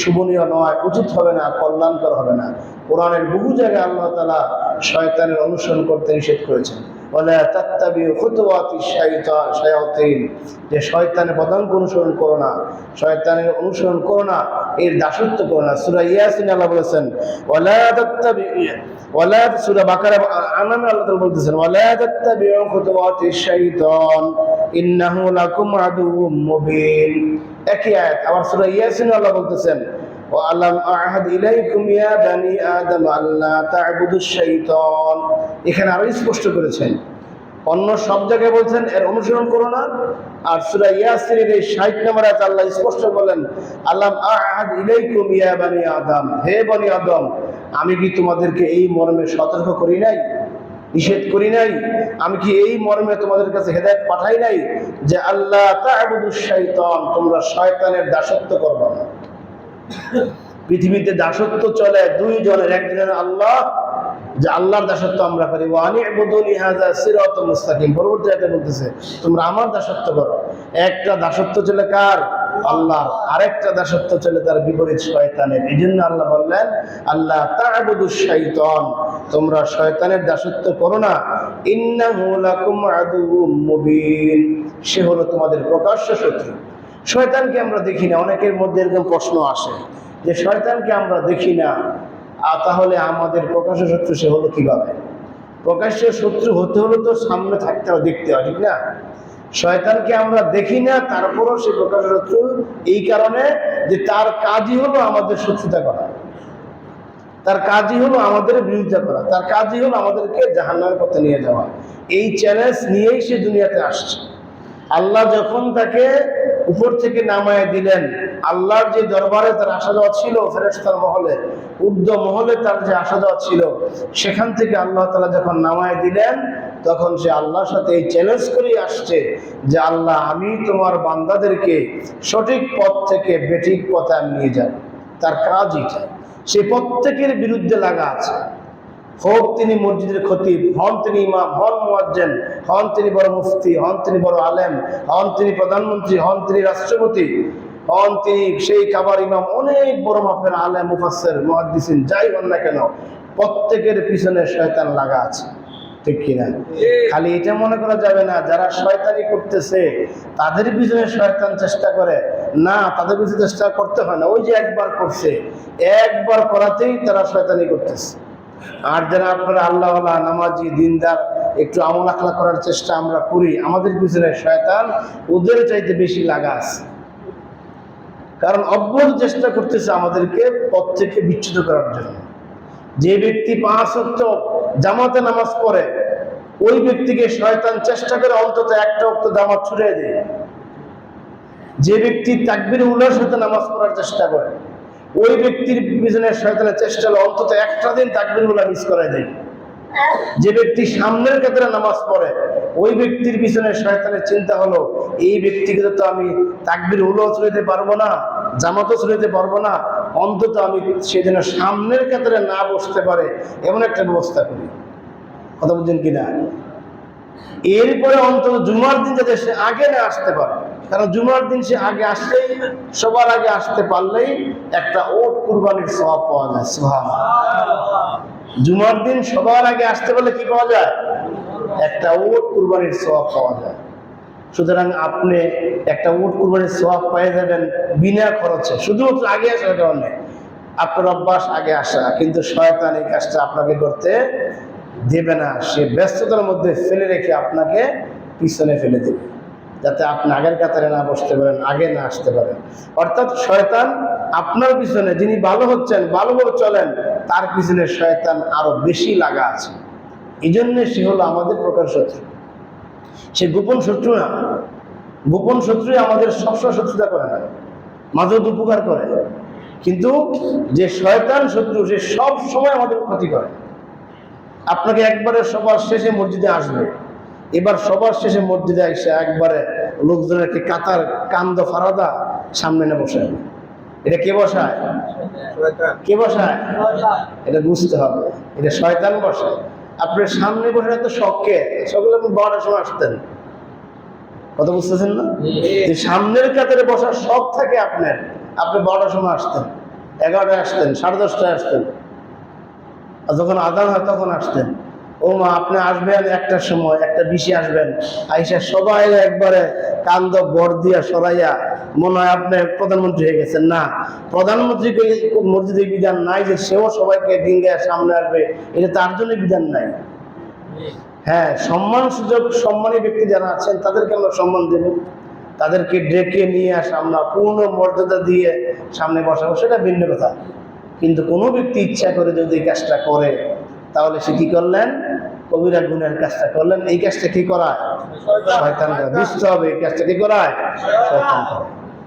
শুভনীয় নয়, উচিত হবে না, কল্যাণকর হবে না। কোরআনের বহু জায়গায় আল্লাহ তাআলা শয়তানের অনুসরণ করতে নিষেধ করেছেন, ওয়ালা তাত্তাবিউ খুতুওয়াতিশ শায়াতিন, যে শয়তানের পদাঙ্ক অনুসরণ করো না, শয়তানের অনুসরণ করো না, এর দাসত্ব করো না। সূরা ইয়াসিন আল্লাহ বলেছেন সূরা বাকারা আনামে আল্লাহ তাআলা বলতেছেন ওয়ালা তাত্তাবিউ খুতুওয়াতিশ শাইতান ইন্নাহু লাকুম আদুউম মুবিন। একই আয়াত আবার সূরা ইয়াসিন আল্লাহ বলতেছেন ওয়ালাম আ'হাদ ইলাইকুম ইয়া বানি আদম আল্লা তা'বুদুশ শাইতান। এখানে আরো স্পষ্ট করেছেন, অন্য সব জায়গায় বলছেন এর অনুসরণ করো না, আর সূরা ইয়াসিনের এই 60 নম্বর আয়াতে আল্লাহ স্পষ্ট বলেন আলাম আ'হাদ ইলাইকুম ইয়া বানি আদম, হে বনি আদম, আমি কি তোমাদেরকে এই মর্মে সতর্ক করি নাই, নিষেধ করি নাই? আমি কি এই মর্মে তোমাদের কাছে হেদায়েত পাঠাই নাই যে আল্লাহ তা'বুদুশ শাইতান, তোমরা শয়তানের দাসত্ব করবে না? পৃথিবীতে দাসত্ব চলে দুই জনের, একজনের আল্লাহ, যে আল্লাহর দাসত্ব আমরা করি, ওয়ানি ইবুদুনি হাযা সিরাতুল মুস্তাকিম। পরবর্তী আয়াতে বলতেছে তোমরা আমার দাসত্ব করো। একটা দাসত্ব চলে কার? আল্লাহর। আরেকটা দাসত্ব চলে তার বিপরীত, শয়তানের। এই জন্য আল্লাহ বললেন আল্লাহ তা'বুদুশ শাইতান, তোমরা শয়তানের দাসত্ব করো না। ইন্নাহু লাকুম আদুউম মুবিন, সে হলো তোমাদের প্রকাশ্য শত্রু। শয়তানকে আমরা দেখি না। অনেকের মধ্যে এরকম প্রশ্ন আসে যে শয়তানকে আমরা দেখি না, আর তাহলে আমাদের প্রকাশ্য শত্রু সে হলো কিভাবে? প্রকাশ্য শত্রু হতে হলে তো সামনে থাকতে হয়, দেখতে হয়, ঠিক না? শয়তানকে আমরা দেখি না, তারপরও সে প্রকাশ্য শত্রু এই কারণে যে তার কাজই হলো আমাদের শত্রুতা করা, তার কাজই হলো আমাদের বিরোধিতা করা, তার কাজই হলো আমাদেরকে জাহান্নামের পথে নিয়ে যাওয়া। এই চ্যালেঞ্জ নিয়েই সে দুনিয়াতে আসছে। আল্লাহ যখন তাকে উপর থেকে নামায় দিলেন, আল্লাহর যে দরবারে তার আসা যাওয়া ছিল, ফেরেশতার মহলে, ঊর্ধ্ব মহলে তার যে আসা যাওয়া ছিল, সেখান থেকে আল্লাহ তাআলা যখন নামায় দিলেন, তখন সে আল্লাহর সাথে এই চ্যালেঞ্জ করেই আসছে যে আল্লাহ, আমি তোমার বান্দাদেরকে সঠিক পথ থেকে বেঠিক পথে নিয়ে যাব। তার কাজ এটা। সে প্রত্যেকের বিরুদ্ধে লাগা আছে, হোক তিনি মসজিদের খতিব, হন তিনি ইমাম, হন মুয়াজ্জিন, হন তিনি বড় মুফতি, হন তিনি বড় আলেম, হন তিনি প্রধানমন্ত্রী, হন তিনি রাষ্ট্রপতি, হন তিনি সেই কাবার ইমাম, অনেক বড় মাপের আলেম, মুফাসসির, মুহাদ্দিসিন, যাই হন না কেন, প্রত্যেকের পিছনে শয়তান লাগা আছে, ঠিক কিনা? খালি এটা মনে করা যাবে না যারা শয়তানি করতেছে তাদের পিছনে শয়তান চেষ্টা করে, না, তাদের পিছনে চেষ্টা করতে হয় না। ওই যে একবার করছে, একবার করাতেই তারা শয়তানি করতেছে। আর যারা আপনারা আল্লাহওয়ালা, নামাজি, দিনদার, একটু আমল আখলা করার চেষ্টা আমরা করি, আমাদের পিছনে শয়তান ওদের চাইতে বেশি লাগা আছে। কারণ অব্যাহত চেষ্টা করতেছে আমাদেরকে পথ থেকে বিচ্যুত করার জন্য। যে ব্যক্তি 5 ওয়াক্ত জামাতে নামাজ পড়ে, ওই ব্যক্তিকে শয়তান চেষ্টা করে অন্তত একটা ওয়াক্ত জামাত ছুড়ে দেয়। যে ব্যক্তি তাকবীর উলার সাথে নামাজ পড়ার চেষ্টা করে, ওই ব্যক্তির পিছনে শয়তানের চেষ্টা হলো অন্তত একটা দিন তাকবীর উলা মিস করে দেয়। যে ব্যক্তি সামনের কাতারে নামাজ পড়ে, ওই ব্যক্তির পিছনে শয়তানের চিন্তা হলো এই ব্যক্তিকে তো আমি তাকবীর উলাও ছুড়াইতে পারবো না, জামাতও ছুড়াইতে পারবো না, অন্তত আমি সেদিন সামনের কাতারে না বসতে পারে এমন একটা ব্যবস্থা করি। কথা বুঝছেন কিনা? এরপরে অন্তত জুমার দিন যাতে সে আগে না আসতে পারে, কারণ জুমার দিন সে আগে আসলেই, সবার আগে আসতে পারলেই একটা ওট কুরবানির সওয়াব পাওয়া যায়। সুবহানাল্লাহ। জুমার দিন সবার আগে আসতে পারলে কি পাওয়া যায়? একটা ওট কুরবানির সওয়াব পাওয়া যায়। সুতরাং আপনি একটা উট কুরবানির সওয়াব পেয়ে যাবেন বিনা খরচে, শুধুমাত্র আগে আসার কারণে। আপনার অভ্যাস আগে আসা, কিন্তু শয়তান এই কাজটা আপনাকে করতে দেবে না। সে ব্যস্ততার মধ্যে ফেলে রেখে আপনাকে পিছনে ফেলে দেবে, যাতে আপনি আগের কাতারে না বসতে পারেন, আগে না আসতে পারেন। অর্থাৎ শয়তান আপনার পিছনে, যিনি ভালো হচ্ছেন, ভালোভাবে চলেন, তার পিছনে শয়তান আরো বেশি লাগা আছে। এই জন্য সে হলো আমাদের প্রকার শত্রু। সে গোপন শত্রু না। গোপন শত্রুই আমাদের সবসময় শত্রুতা করে না, মাঝে উপকার করে। কিন্তু যে শয়তান শত্রু, সে সব সময় আমাদের ক্ষতি করে। আপনাকে একবারে সবার শেষে মসজিদে আসবে, এবার সবার শেষে মসজিদে এসে একবারে লোকজনের কাতার কান্দ ফারাদা সামনে এনে বসায়। এটা কে বসায়? কে বসায়? এটা বুঝতে হবে, এটা শয়তান বসায়। আপনার সামনে বসে তো শখকে, সকলে আপনি 12টার সময় আসতেন, কথা বুঝতেছেন না? যে সামনের কাতারে বসার শখ থাকে আপনার, আপনি 12টার সময় আসতেন, 11টায় আসতেন, 10:30টায় আসতেন, আর যখন আজান হয় তখন আসতেন। ও মা, আপনি আসবেন 1টার সময়, 1:20 আসবেন, আইসা সবাই একবারে কান্দ বর দিয়া সরাইয়া মনে হয় আপনি প্রধানমন্ত্রী হয়ে গেছেন। না, প্রধানমন্ত্রীকে মসজিদে বিধান নাই যে সেও সবাইকে ডিঙ্গায় সামনে আসবে, এটা তার জন্য বিধান নাই। হ্যাঁ, সম্মান সুযোগ, সম্মানী ব্যক্তি যারা আছেন তাদেরকে আমরা সম্মান দেব, তাদেরকে ডেকে নিয়ে আসা, আমরা পূর্ণ মর্যাদা দিয়ে সামনে বসাবো, সেটা ভিন্ন কথা। কিন্তু কোনো ব্যক্তি ইচ্ছা করে যদি এই কাজটা করে, তাহলে সে কি করলেন? কবিরা গুনার কাজটা করলেন। এই কাজটা কি করায়? শয়তান করে। বুঝতে হবে এই কাজটা কি করায়? শয়তান করে।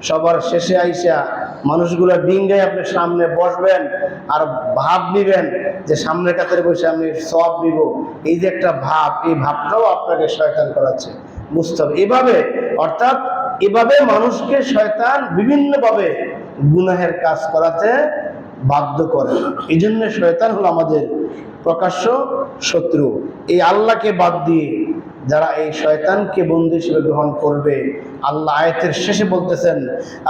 সবার শেষে আইসা মানুষগুলো ডিঙ্গায় আপনি সামনে বসবেন আর ভাব নিবেন যে সামনের কাতারে বসে আমি সওয়াব নিব, এই যে একটা ভাব, এই ভাবটাও আপনাকে শয়তান করাচ্ছে। বুঝতে হবে এভাবে, অর্থাৎ এভাবে মানুষকে শয়তান বিভিন্নভাবে গুনাহের কাজ করাতে বাধ্য করে। এই জন্য শয়তান হলো আমাদের প্রকাশ্য শত্রু। এই আল্লাহকে বাদ দিয়ে যারা এই শয়তানকে বন্ধু হিসেবে গ্রহণ করবে, আল্লাহ আয়াতের শেষে বলতেছেন,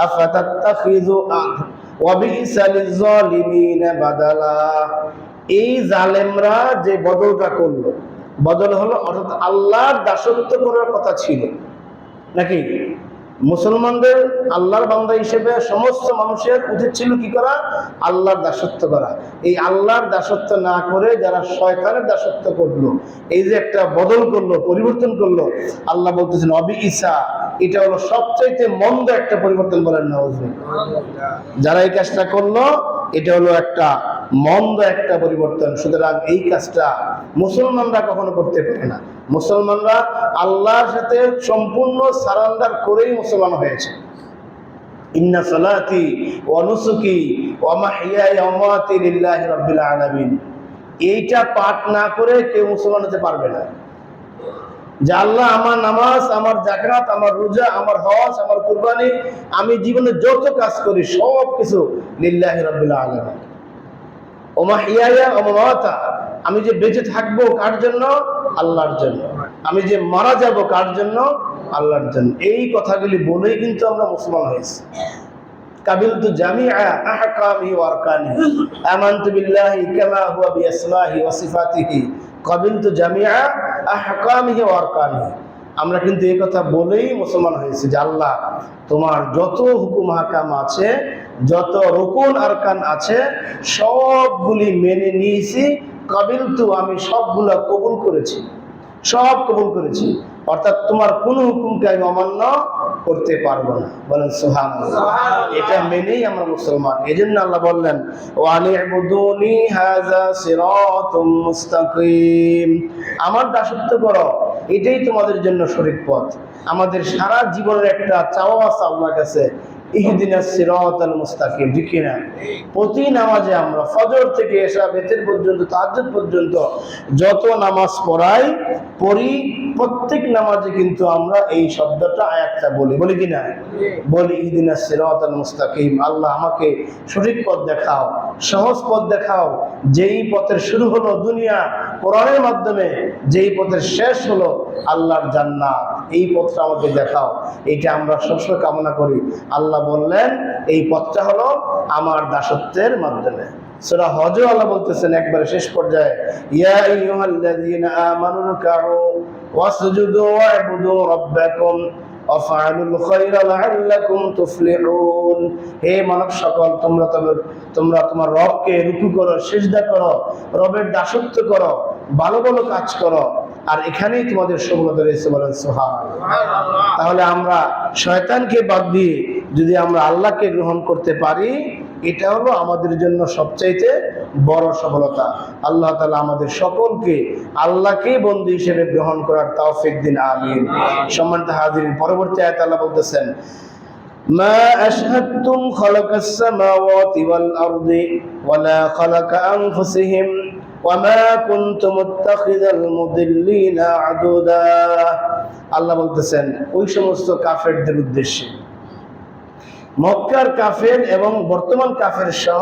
আফাতাত্তাখিযু ওয়া বিইসা লিয-যালিমিনা বাদালা। এই জালেমরা যে বদলটা করলো, বদল হলো অর্থাৎ আল্লাহর দাসত্ব করার কথা ছিল নাকি? মুসলমানদের আল্লাহর বান্দা হিসেবে সমস্ত মানুষের উচিত ছিল কি করা? আল্লাহর দাসত্ব করা। এই আল্লাহর দাসত্ব না করে যারা শয়তানের দাসত্ব করলো, এই যে একটা বদল করলো, পরিবর্তন করলো, আল্লাহ বলতেছেন অবি ঈসা, এটা হলো সবচাইতে মন্দ একটা পরিবর্তন। বলেন নাউযুবিল্লাহ। যারা এই কাজটা করলো, এটা হলো একটা মন্দ একটা পরিবর্তন। সুতরাং এই কাজটা মুসলমানরা কখনো করতে পারে না। মুসলমানরা আল্লাহর সাথে সম্পূর্ণ সারেন্ডার করেই মুসলমান হয়েছে। ইন্না সালাতি ওয়া নুসুকি ওয়া মাহইয়ায়া ওয়া মামাতি লিল্লাহি রাব্বিল আলামিন, এইটা পাঠ না করে কেউ মুসলমান হতে পারবে না। যে আল্লাহ, আমার নামাজ, আমার যাকাত, আমার রোজা, আমার হজ, আমার কুরবানি, আমি জীবনে যত কাজ করি সব কিছু লিল্লাহি রাব্বিল আলামিন। ওয়া মাহইয়ায়া ওয়া মামাতা, আমি যে বেঁচে থাকবো কার জন্য? আল্লাহর জন্য। আমি যে মারা যাব কার জন্য? আল্লাহর জন্য। এই কথাগুলি বলেই কিন্তু আমরা মুসলমান হয়েছি। قبلت جميع أحكامه وأركانه آمنت بالله كما هو بأسمائه وصفاته قبلت جميع أحكامه وأركانه। আমরা কিন্তু এই কথা বলেই মুসলমান হয়েছি যে আল্লাহ তোমার যত হুকুম হাকাম আছে, যত রুকুন আরকান আছে, সবগুলি মেনে নিয়েছি। কাবিলতু, আমি সবগুলা কবুল করেছি, সব কবুল করেছি। অর্থাৎ তোমার কোন হুকুমকে আমি অমান্য করতে পারবো না। বলেন সুবহানাল্লাহ। এটা মেনেই আমরা মুসলমান। এজন্য আল্লাহ বললেন ওয়ানি'বুদুনি হাযা সিরাতুম মুস্তাকিম, আমার দাসত্ব করো, এটাই তোমাদের জন্য সঠিক পথ। আমাদের সারা জীবনের একটা চাওয়া আছে আল্লাহর কাছে, ইহদিনাস সিরাতাল মুস্তাকিম, ঠিক কিনা? প্রতি নামাজে আমরা ফজর থেকে এশা বেতের পর্যন্ত, তাহাজ্জুদ পর্যন্ত যত নামাজ পড়ি, প্রত্যেক নামাজে কিন্তু আমরা এই শব্দটা, আয়াতটা বলি কিনা? বলি ইহদিনাস সিরাতাল মুস্তাকিম, আল্লাহ আমাকে সঠিক পথ দেখাও, সহজ পথ দেখাও, যেই পথের শুরু হলো দুনিয়া কোরআনের মাধ্যমে, যেই পথের শেষ হলো আল্লাহর জান্নাত, এই পথটা আমাকে দেখাও। এটা আমরা সবসময় কামনা করি। আল্লাহ বললেন এই পথটা হলো আমার দাসত্বের মাধ্যমে। সূরা হজে আল্লাহ বলতেছেন একবারে শেষ পর্যায়ে, ইয়া আইয়ুহাল্লাযীনা আমানু রুকউ ওয়াসজুদু ওয়া'বুদু রাব্বাকুম ওয়াফআলুল খায়রা লাআল্লাকুম তুফলিহুন। হে মানব সকল, তোমরা তোমার রবকে রুকু করো, সিজদা করো, রবের দাসত্ব করো, ভালো ভালো কাজ করো, আর এখানেই তোমাদের সফলতা রয়েছে। বলেন সুবহানাল্লাহ। তাহলে আমরা শয়তানকে বাদ দিয়ে যদি আমরা আল্লাহকে গ্রহণ করতে পারি, এটা হলো আমাদের জন্য সবচাইতে বড় সফলতা। আল্লাহ তাআলা আমাদের সকলকে আল্লাহকে বন্ধু হিসেবে গ্রহণ করার তৌফিক দিন, আমিন। সম্মানিত হাজিরিন, পরবর্তী আয়াতে আল্লাহ বলতেছেন, মা আশহাদতুম খালাকাস সামাওয়াতি ওয়াল আরদি ওয়ালা খালাকা আনফুসিহিম ওয়ামা কুনতুম মুত্তাখিযাল মুদিল্লিনা আদুদা। আল্লাহ বলতেছেন ওই সমস্ত কাফেরদের উদ্দেশ্যে, মক্কার কাফের এবং বর্তমান কাফের সহ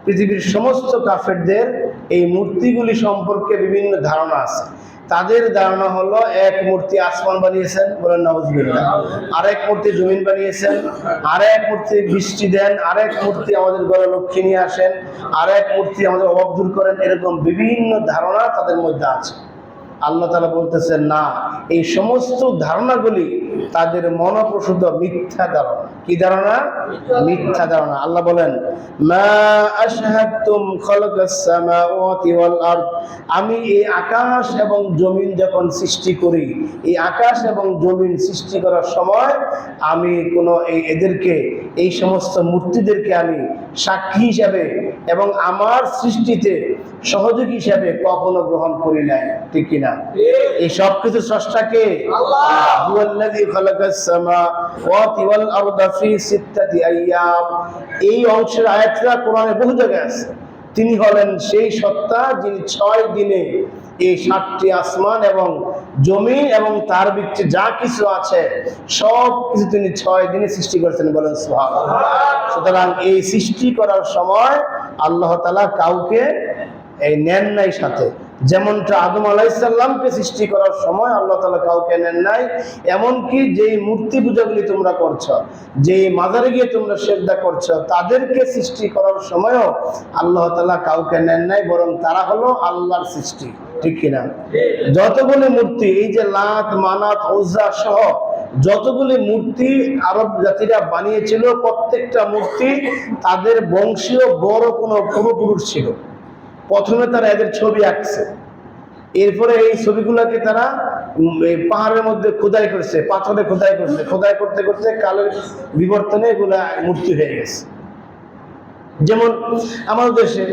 পৃথিবীর সমস্ত কাফেরদের এই মূর্তিগুলি সম্পর্কে বিভিন্ন ধারণা আছে। তাদের ধারণা হলো এক মূর্তি আসমান বানিয়েছেন, বলেন নাউজুবিল্লাহ, আরেক মূর্তি জমিন বানিয়েছেন, আরেক মূর্তি বৃষ্টি দেন, আরেক মূর্তি আমাদের ঘরে লক্ষ্মী নিয়ে আসেন, আরেক মূর্তি আমাদের অভাব দূর করেন। এরকম বিভিন্ন ধারণা তাদের মধ্যে আছে। আল্লাহ তাআলা বলতেছেন না, এই সমস্ত ধারণাগুলি তাদের মনপ্রসূত মিথ্যা ধারণা। কি ধারণা? মিথ্যা ধারণা। আল্লাহ বলেন, মা আশহাদতুম খালাকাস সামাওয়াতি ওয়াল আরদ, আমি এই আকাশ এবং জমিন যখন সৃষ্টি করি, এই আকাশ এবং জমিন সৃষ্টি করার সময় আমি কোনো এদেরকে, এই সমস্ত মূর্তিদেরকে আমি সাক্ষী হিসাবে এবং আমার সৃষ্টিতে সহযোগী হিসাবে কখনো গ্রহণ করি নাই, ঠিক কিনা? এই সব কিছু স্রষ্টাকে আল্লাহ, হুয়াল্লাযী খালাকাস সামাওয়াতি ওয়াল আরদা ফি সিত্তাতি আইয়াম। এই অংশের আয়াতটা কোরআনে বহু জায়গায় আছে। তিনি হলেন সেই সত্তা যিনি 6 দিনে এই 7টি আসমান এবং জমিন এবং তার ভিতরে যা কিছু আছে সব কিছু তিনি 6 দিনে সৃষ্টি করেছেন। বলেন সুবহানাল্লাহ। সুতরাং এই সৃষ্টি করার সময় আল্লাহ তাআলা কাউকে নেন নাই সাথে। যেমনটা আদম আলাইহিস সালামকে সৃষ্টি করার সময় আল্লাহ তাআলা কাউকে নেন নাই, এমনকি যেই মূর্তি পূজাগুলি তোমরা করছো, যেই মাজারে গিয়ে তোমরা সিজদা করছো, তাদেরকে সৃষ্টি করার সময়ও আল্লাহ তাআলা কাউকে নেন নাই, বরং তারা হলো আল্লাহর সৃষ্টি, ঠিক কিনা? যতগুলি মূর্তি, এই যে লাত, মানাত, উজ্জা সহ যতগুলি মূর্তি আরব জাতিরা বানিয়েছিল, প্রত্যেকটা মূর্তি তাদের বংশীয় বড় কোনো পূর্বপুরুষ ছিল। প্রথমে তারা এদের ছবি আঁকছে, এরপরে এই ছবিগুলোকে তারা পাহাড়ের মধ্যে খোদাই করছে, পাথরে খোদাই করছে, খোদাই করতে করতে কালের বিবর্তনে এগুলা মূর্তি হয়ে গেছে। যেমন আমাদের দেশে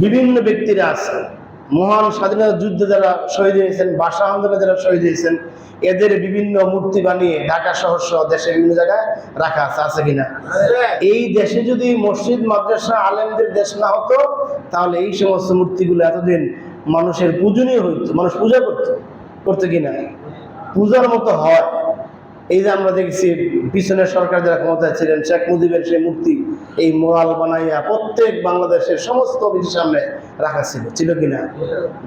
বিভিন্ন ব্যক্তিরা আছে, মহান স্বাধীনতা যুদ্ধে যারা শহীদ হয়েছেন, ভাষা আন্দোলনে যারা শহীদ হয়েছেন, এদের বিভিন্ন মূর্তি বানিয়ে ঢাকা শহর সহ দেশের বিভিন্ন জায়গায় রাখা আছে, আছে কিনা? এই দেশে যদি মসজিদ, মাদ্রাসা, আলেমদের দেশ না হতো, তাহলে এই সমস্ত মূর্তিগুলো এতদিন মানুষের পূজনীয় হইতো, মানুষ পূজা করতো কিনা? পূজার মতো হয়। এই যে আমরা দেখছি পিছনের সরকার যারা ক্ষমতায় ছিলেন, শেখ মুজিবের সেই মূর্তি এই মোরাল বানাইয়া প্রত্যেক বাংলাদেশের সমস্ত অফিসের সামনে রাখা ছিল কিনা?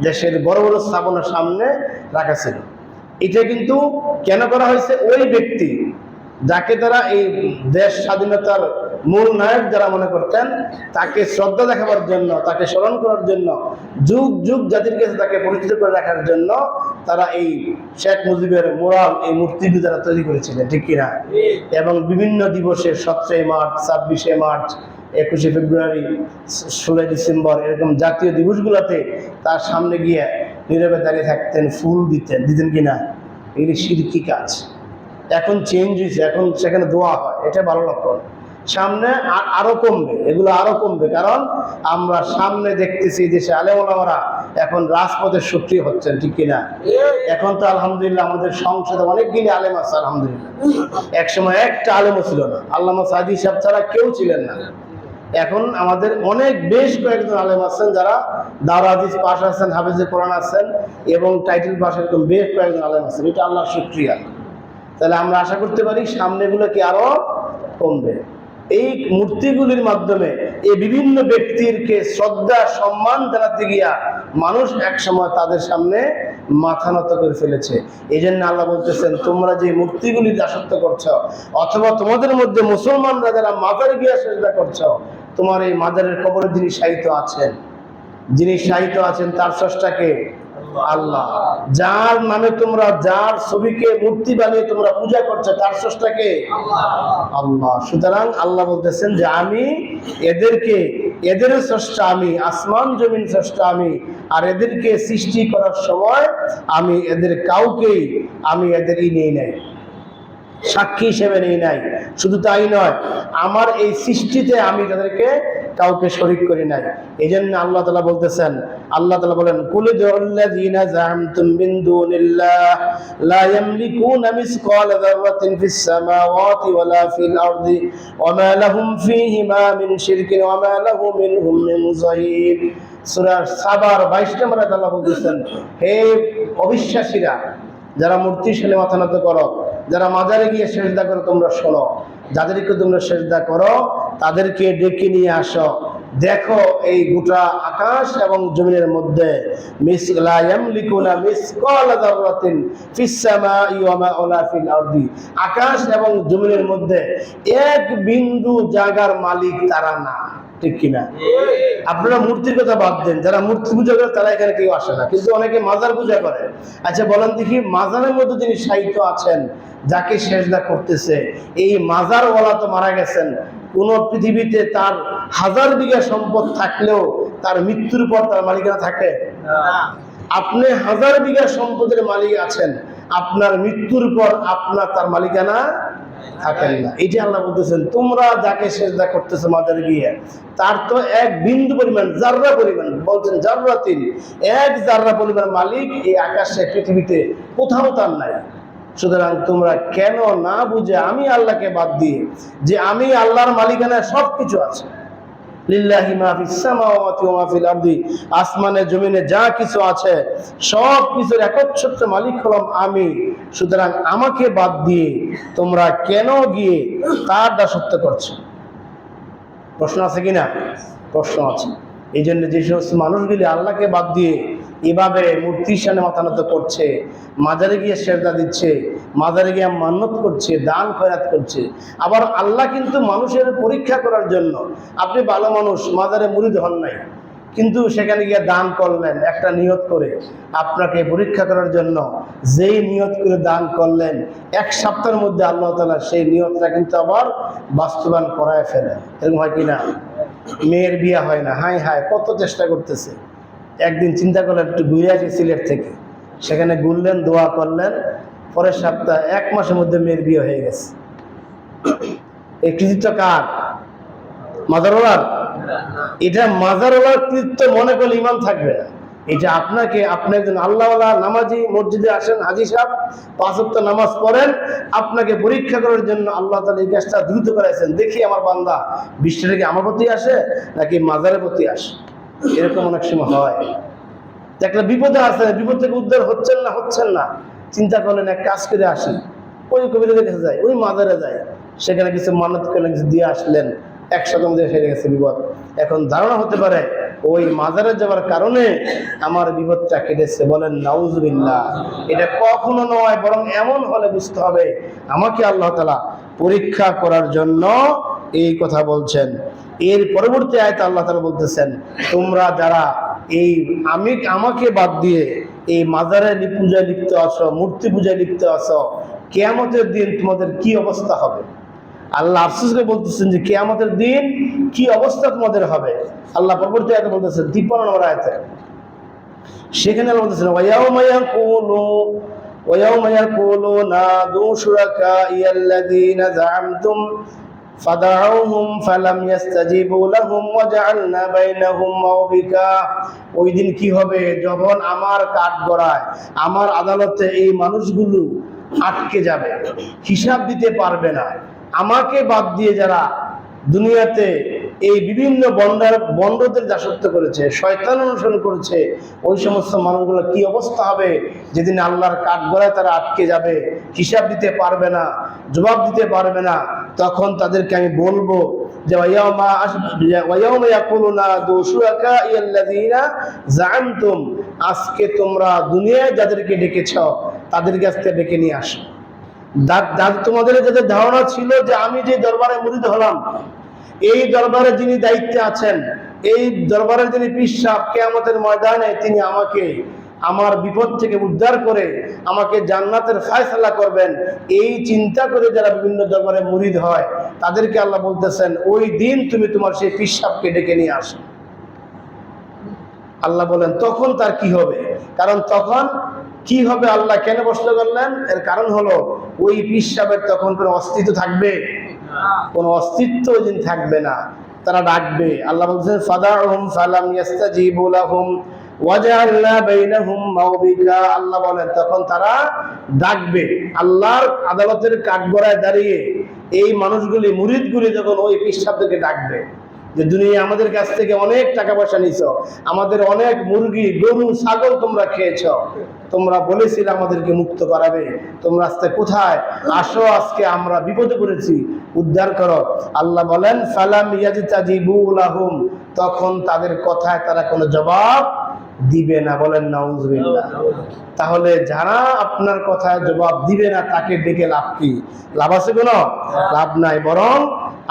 দেশের বড় বড় স্থাপনার সামনে রাখা ছিল। এটা কিন্তু কেন করা হয়েছে? ওই ব্যক্তি যাকে তারা এই দেশ স্বাধীনতার মূল নায়ক যারা মনে করতেন, তাকে শ্রদ্ধা দেখাবার জন্য, তাকে স্মরণ করার জন্য, যুগ যুগ জাতির কাছে তাকে পরিচিত করে রাখার জন্য তারা এই শেখ মুজিবের মোরাল এই মূর্তিটি তারা তৈরি করেছিলেন, ঠিক কিনা? এবং বিভিন্ন দিবসে 17 মার্চ, 26শে মার্চ, 21শে ফেব্রুয়ারি, 16 ডিসেম্বর এরকম জাতীয় দিবসগুলোতে তার সামনে গিয়ে নীরবে দাঁড়িয়ে থাকতেন, ফুল দিতেন কিনা? এগুলি শিরকি কাজ। এখন চেঞ্জ হয়েছে, এখন সেখানে দোয়া হয়, এটা ভালো লক্ষণ। সামনে আরো কমবে, এগুলো আরো কমবে, কারণ আমরা সামনে দেখতেছি দেশে আলেম ওলামারা এখন রাজপথের সক্রিয় হচ্ছেন, ঠিক কিনা? এখন তো আলহামদুলিল্লাহ আমাদের সংসদে অনেকগুলি আলেম আছে, আলহামদুলিল্লাহ। একসময় একটা আলেমও ছিল না, আল্লামা সাদি সাহেব ছাড়া কেউ ছিলেন না। এখন আমাদের অনেক বেশ কয়েকজন আলেম আছেন যারা দাওরা হাদিস পাশ আছেন, হাফেজে কোরআন আছেন এবং টাইটেল পাশ, এরকম বেশ কয়েকজন আলেম আছেন। এটা আল্লাহর শুকরিয়া। তাহলে আমরা আশা করতে পারি সামনেগুলো কি আরো কমবে। এই মূর্তিগুলির মাধ্যমে এই বিভিন্ন ব্যক্তিকে শ্রদ্ধা সম্মান জানাতে গিয়া মানুষ এক সময় তাদের সামনে মাথা নত করে ফেলেছে। এই জন্য আল্লাহ বলতেছেন, তোমরা যে মূর্তিগুলি দাসত্ব করছো, অথবা তোমাদের মধ্যে মুসলমানরা যারা মাজারে গিয়া সেজদা করছো, তোমার এই মাজারের কবরে যিনি শায়িত আছেন তার স্রষ্টাকে আল্লাহ। যার নামে তোমরা, যার ছবিকে মূর্তি বানিয়ে তোমরা পূজা করছো, তার স্রষ্টাকে আল্লাহ। সুতরাং আল্লাহ বলতেছেন যে আমি এদের স্রষ্টা আমি, আসমান জমিন স্রষ্টা আমি, আর এদেরকে সৃষ্টি করার সময় আমি এদের কাউকেই আমি এদেরই নেই নাই, সাক্ষী হিসেবে নেই নাই। শুধু তাই নয়, আমার এই সৃষ্টিতে আমি তাদেরকে কাউকে শরীক করি নাই। এই জন্য আল্লাহ তাআলা বলতেছেন, আল্লাহ তাআলা বলেন, কুল দুল্লাযিনা যাআমতুম মিন দুনিল্লাহ লা ইয়ামলিকুনা মিসকালা যাররাতিন ফিস সামাওয়াতি ওয়ালা ফিল আরদি ওয়া মা লাহুম ফীহিমা মিন শিরকিন ওয়া মা লাহু মিনহুম মিন যাহির। সূরা সাবার 22 নম্বর আয়াতে আল্লাহ বলতেছেন, হে অবিশ্বাসীরা, যারা মূর্তির সামনে মাথা নত করো, যারা মাজারে গিয়ে সেজদা করো, তোমরা শোনো, যাদেরকে তোমরা সেজদা করো তাদেরকে ডেকে নিয়ে আসো। দেখো এই গোটা আকাশ এবং জমিনের মধ্যে লা ইয়ামলিকুনা মিসকালা যাররাতিন ফিস সামাই ওয়া মা ওয়ালা ফিল আরদি, আকাশ এবং জমিনের মধ্যে এক বিন্দু জায়গার মালিক তারা না, ঠিক কিনা? আপনারা মূর্তির কথা বাদ দেন, যারা মূর্তি পূজা করে তারা এখানে কেউ আসে না, কিন্তু অনেকে মাজার পূজা করে। আচ্ছা বলেন দেখি, মাজারের মধ্যে যিনি শায়িত আছেন, যাকে সেজদা করতেছে, এই মাজারওয়ালা তো মারা গেছেন। কোন পৃথিবীতে তার 1000 বিঘা সম্পদ থাকলেও তার মৃত্যুর পর তার মালিকানা থাকে না। আপনি 1000 বিঘা সম্পদের মালিক আছেন, আপনার মৃত্যুর পর আপনার তার মালিকানা থাকেন না। এই যে আল্লাহ বলতেছেন, তোমরা যাকে সেজদা করতেছো মাজারে গিয়ে, তার তো এক বিন্দু পরিমাণ, জাররা পরিমাণ, বলছেন জাররাতিন, এক জাররা পরিমাণ মালিক এই আকাশে পৃথিবীতে কোথাও তার নাই। সুতরাং তোমরা কেন না বুঝে আমি আল্লাহকে বাদ দিয়ে, যে আমি আল্লাহর মালিকানায় সবকিছু আছে, লিল্লাহি মা ফিস সামাওয়াতি ওয়া মা ফিল আরদি, আসমানে জমিনে যা কিছু আছে সব কিছুর একচ্ছত্র মালিক হলাম আমি। সুতরাং আমাকে বাদ দিয়ে তোমরা কেন গিয়ে তার দাসত্ব করছো? প্রশ্ন আছে কিনা? প্রশ্ন আছে। এই জন্য যে সমস্ত মানুষগুলি আল্লাহকে বাদ দিয়ে এভাবে মূর্তির সামনে মাথা নত করছে, মাজারে গিয়ে সেজদা দিচ্ছে, মাজারে গিয়ে মান্নত করছে, দান খয়রাত করছে। আবার আল্লাহ কিন্তু মানুষের পরীক্ষা করার জন্য, আপনি ভালো মানুষ, মাজারে মুরিদ হন নাই, কিন্তু সেখানে গিয়ে দান করলেন একটা নিয়ত করে, আপনাকে পরীক্ষা করার জন্য যেই নিয়ত করে দান করলেন, 1 সপ্তাহের মধ্যে আল্লাহ তাআলা সেই নিয়তটা কিন্তু আবার বাস্তবায়ন করায় ফেলে। এরকম হয় কিনা? মেয়ের বিয়ে হয় না, হায় হায় কত চেষ্টা করতেছে, একদিন চিন্তা করলেন একটু ঘুরে আসি সিলেট থেকে, সেখানে ঘুরলেন, দোয়া করলেন, পরের সপ্তাহে 1 মাসের মধ্যে মেয়ের বিয়ে হয়ে গেছে। এই কৃতিত্ব কার? মাজারওয়ালার? এটা মাজারওয়ালার কৃতিত্ব মনে করলে ইমান থাকবে না। এটা আপনাকে, আপনি একজন আল্লাহওয়ালা নামাজি, মসজিদে আসেন, হাজি সাহেব 5 ওয়াক্ত নামাজ পড়েন, আপনাকে পরীক্ষা করার জন্য আল্লাহ তাআলা এই কাজটা দ্রুত করাইছেন, দেখি আমার বান্দা বৃষ্টিটা কি আমার প্রতি আসে নাকি মাজারের প্রতি আসে। এরকম অনেক সময় হয়। একটা বিপদে আছে, বিপদ থেকে উদ্ধার হচ্ছেন না, চিন্তা করলেন এক কাজ করে আসি, ওই কবিরাজের কাছে যায়, ওই মাজারে যায়, সেখানে কিছু মানত করলেন, কিছু দিয়ে আসলেন, একসাথে আমাদের হেরে গেছে বিপদ। এখন ধারণা হতে পারে ওই মাজারে যাওয়ার কারণে আমার বিপদটা কেটেছে। বলেন নাউজুবিল্লাহ। এটা কখনো নয়, বরং এমন হলে বুঝতে হবে আমাকে আল্লাহ তাআলা পরীক্ষা করার জন্য এই কথা বলছেন। এর পরবর্তী আয়াতে আল্লাহ তাআলা বলতেছেন, তোমরা যারা এই আমাকে বাদ দিয়ে এই মাজারে পূজায় লিপ্ত আছো, মূর্তি পূজায় লিপ্ত আছো, কিয়ামতের দিন তোমাদের কি অবস্থা হবে। আল্লাহ আফসোস করে বলতেছেন যে কিয়ামতের দিন কি অবস্থা তোমাদের হবে। আল্লাহ পরবর্তী আয়াতে বলতেছেন 53 নম্বর আয়াতে, সেখানে আল্লাহ বলতেছেন ওয়ায়াউমা ইয়াকুলু নাদু শুরাকাইয়াল্লাযীনা যাআমতুম ফাদাউহুম ফালাম ইস্তাজিবু লাহুম ওয়াজআলনা বাইনাহুম মাওবিকা। ওই দিন কি হবে, যখন আমার কাঠগড়ায়, আমার আদালতে এই মানুষগুলো আটকে যাবে, হিসাব দিতে পারবে না। আমাকে বাদ দিয়ে যারা দুনিয়াতে এই বিভিন্ন বন্ডদের দাসত্ব করেছে, শয়তান অনুসরণ করেছে, ওই সমস্ত মানুষগুলো কি অবস্থা হবে যেদিন আল্লাহর কাঠগড়ায় তারা আটকে যাবে, হিসাব দিতে পারবে না, জবাব দিতে পারবে না। তখন তাদেরকে আমি বলবো যে আজকে তোমরা দুনিয়ায় যাদেরকে ডেকেছ তাদের কাছ থেকে ডেকে নিয়ে আসো। তোমাদের যাদের ধারণা ছিল যে আমি যে দরবারে মুরিদ হলাম, এই দরবারে যিনি দায়িত্বে আছেন, এই দরবারের যিনি পীর সাহেব, কিয়ামতের ময়দানে তিনি আমাকে আমার বিপদ থেকে উদ্ধার করে আমাকে জান্নাতের ফয়সালা করবেন, এই চিন্তা করে যারা বিভিন্ন দরবারে মুরিদ হয় তাদেরকে আল্লাহ বলতেছেন ওই দিন তুমি তোমার সেই পীর সাহেবকে ডেকে নিয়ে আসো। আল্লাহ বলেন তখন তার কি হবে, কারণ তখন কি হবে আল্লাহ কেন প্রশ্ন করলেন, এর কারণ হলো ওই পীর সাহেবের তখন কোনো অস্তিত্ব থাকবে, কোনো অস্তিত্ব ওই দিন থাকবে না। তারা ডাকবে, আল্লাহ বলছেন ফাদাউহুম ফালাম ইস্তাজিবু লাহুম ওয়াজআলনা বাইনাহুম মাওবিকা। আল্লাহ বলেন তখন তারা ডাকবে, আল্লাহর আদালতের কাঠগড়ায় দাঁড়িয়ে এই মানুষগুলি, মুরিদগুলি যখন ওই পীর সাহেবকে ডাকবে যে দুনিয়া আমাদের কাছ থেকে অনেক টাকা পয়সা নিছ, আমাদের অনেক মুরগি, গরু, ছাগল তোমরা খেয়েছ, তোমরা বলেছিলে আমাদেরকে মুক্ত করাবে, তোমরা আজকে কোথায়, আসো আজকে আমরা বিপদে পড়েছি, উদ্ধার করো। আল্লাহ বলেন ফালাম ইয়াজতাজিবু লাহুম, তখন তাদের কথায় তারা কোনো জবাব দিবে না। বলেন নাউজুবিল্লাহ। তাহলে যারা আপনার কথায় জবাব দিবে না তাকে ডেকে লাভ কি? লাভ আছে কোনো? লাভ নাই। বরং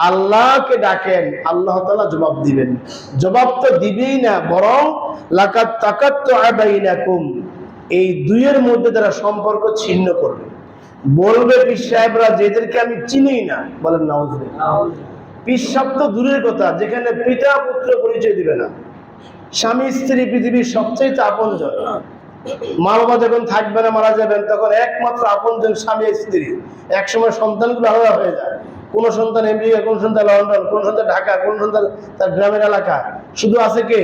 আল্লাহকে ডাকেন, আল্লাহ তাআলা জবাব দিবেন। জবাব তো দিবেই না, বরং লাকাত তাকাত্তু বাইনাকুম, এই দুইয়ের মধ্যে তারা সম্পর্ক ছিন্ন করবে। বলবে পীর সাহেবরা যেদেরকে আমি চিনি না। বলেন নাউজুবিল্লাহ। পীর সাহেব তো দূরের কথা, যেখানে পিতা পুত্র পরিচয় দিবে না, স্বামী স্ত্রী পৃথিবীর সবচেয়ে আপনজন, মা বাবা যখন থাকবে না, মারা যাবেন, তখন একমাত্র আপনজন স্বামী স্ত্রী। একসময় সন্তানগুলো আলাদা হয়ে যায়, কোন সন্তান আমেরিকা, কোন সন্তান লন্ডন, কোন সন্তান ঢাকা, কোন সন্তান তার গ্রামের এলাকা, শুধু আছে কে?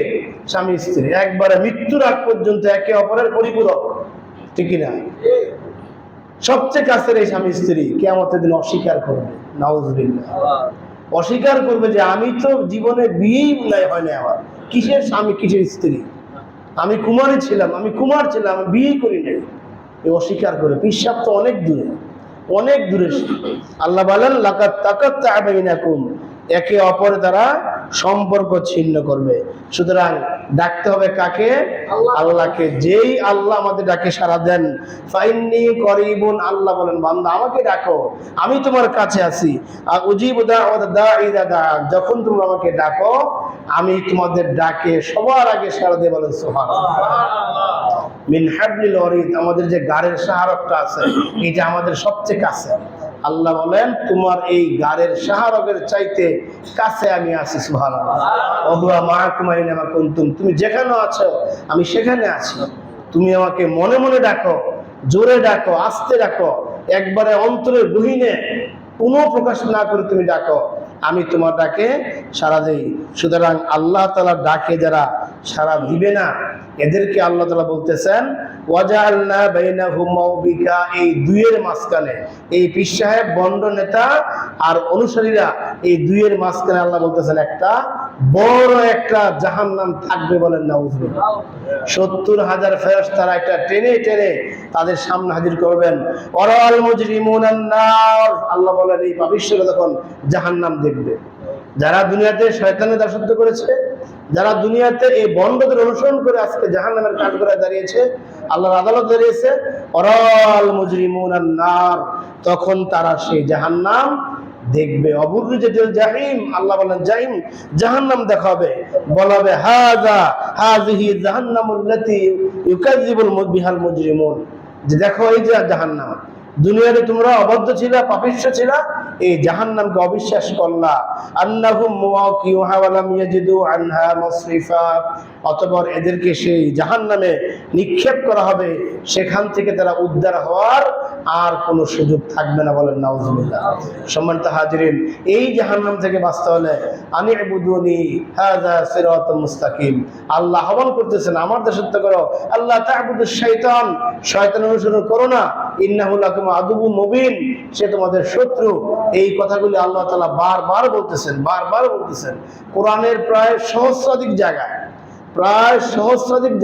স্বামী স্ত্রী। একবারে মৃত্যুর আগ পর্যন্ত একে অপরের পরিপূরক, ঠিক না? সবচেয়ে কাছের এই স্বামী স্ত্রী কিয়ামতের দিন অস্বীকার করবে, নাউজুবিল্লাহ। অস্বীকার করবে যে আমি তো জীবনে বিয়েই হয় না আমার, কিসের স্বামী কিসের স্ত্রী, আমি কুমারী ছিলাম, আমি কুমার ছিলাম, আমি বিয়ে করি নাই। এই অস্বীকার করে। পীর সাহেব তো অনেক দূরে, অনেক দূরে। আল্লাহ বলেন লাকাত তাকাত্তা বাইনাকুম, একে অপরের দ্বারা সম্পর্ক ছিন্ন করবে। সুতরাং ডাকতে হবে কাকে? আল্লাহকে। যেই আল্লাহ আমাদের ডাকে সাড়া দেন, ফাইন্নী করিবুন, আল্লাহ বলেন বান্দা আমাকে ডাকো, আমি তোমার কাছে আছি। আর উজিবু দাওয়াত দাঈ ইযা দাআন, যখন তোমরা আমাকে ডাকো আমি তোমাদের ডাকে সবার আগে সাড়া দিয়ে। বলেন সুবহানাল্লাহ। মিন হাবলিল ওয়ারিদ, আমাদের যে গাড়ের শাহরগটা আছে এটা আমাদের সবচেয়ে কাছে। আল্লাহ বলেন তোমার এই গাড়ের শাহরগের চাইতে কাছে আমি আছি। সুবহানাল্লাহ। ওয়া মাআকুম আইনামা কুনতুম, তুমি যেখানে আছো আমি সেখানে আছি। তুমি আমাকে মনে মনে ডাকো, জোরে ডাকো, আস্তে ডাকো, একবারে অন্তরের গহীনে কোনো প্রকাশ না করে তুমি ডাকো, আমি তোমার ডাকে সাড়া দেই। সুতরাং আল্লাহ তাআলা ডাকে যারা সাড়া দিবে না এদেরকে আল্লাহ তাআলা বলতেছেন ওয়াজআলনা বাইনাহুম মাওবিকা, এই দুইয়ের মাঝখানে, এই পীর সাহেব, বন্ড নেতা আর অনুসারীরা, এই দুইয়ের মাঝখানে আল্লাহ বলতেছেন একটা বড় একটা জাহান্নাম থাকবে। বলেন নাউজুবিল্লাহ। 70,000 ফেরেশতারা একটা টেনে টেনে তাদের সামনে হাজির করবেন। ওয়ারাল মুজরিমুনান নার, আল্লাহ বলেন এই পাপিষ্ঠরা তখন জাহান্নাম দেখবে। যারা দুনিয়াতে শয়তানের দাসত্ব করেছে, যারা দুনিয়াতে এই বন্ডদের অনুসরণ করে আজকে জাহান্নামের কাঠগড়ায় দাঁড়িয়েছে, আল্লাহর আদালত দাঁড়িয়েছে, অরাল মুজরিমুনান নার, তখন তারা সেই জাহান্নাম দেখবে। অবুরুজাতিল জাহিম, আল্লাহ বলেন জাহিম জাহান্নাম দেখাবে, বলা হবে হাযিহি জাহান্নামুল্লাতী ইউকাযযিবুল বিহাল মুজরিমুন, যে দেখো এই যে জাহান্নাম, দুনিয়াতে তোমরা অবাধ্য ছিলা, পাপিষ্ঠ ছিলা, এই জাহান্নামকে অবিশ্বাস করলা। আন্নাহুম মুওয়াকিউহা ওয়া লাম ইয়াজিদু আনহা মাসরিফা, অতঃপর এদেরকে সেই জাহান্নামে নিক্ষেপ করা হবে, সেখান থেকে তারা উদ্ধার হওয়ার আর কোনো সুযোগ থাকবে না। বলেন নাউজুবিল্লাহ। সম্মানিত হাজিরিন, এই জাহান্নাম থেকে বাঁচতে হলে আনি'বুদুনি হাযা সিরাতুম মুস্তাকিম, আল্লাহ আহ্বান করতেছেন আমার দাসত্ব করো, আল্লাহ তা'বুদুশ শাইতান, শয়তানের অনুসরণ করো না, ইন্নাহু লাকুম আদুউম মুবিন, সে তোমাদের শত্রু। এই কথাগুলি আল্লাহ তাআলা বারবার বলতেছেন, বারবার বলতেছেন। কোরআনের প্রায় সহস্রাধিক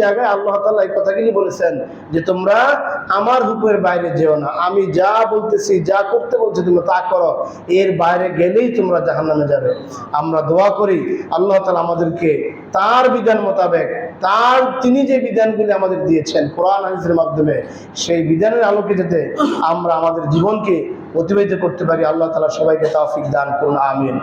জায়গায় আল্লাহ তাআলা এই কথাগুলি বলেছেন যে তোমরা আমার হুকুমের বাইরে যেও না, আমি যা বলতেছি, যা করতে বলছি তোমরা তা করো, এর বাইরে গেলেই তোমরা জাহান্নামে যাবে। আমরা দোয়া করি আল্লাহ তাআলা আমাদেরকে তার বিধান মোতাবেক, তিনি যে বিধানগুলি আমাদের দিয়েছেন কোরআন হাদিসের মাধ্যমে, সেই বিধানের আলোকে যাতে আমরা আমাদের জীবনকে অতিবাহিত করতে পারি। আল্লাহ তাআলা সবাইকে তৌফিক দান করুন, আমিন।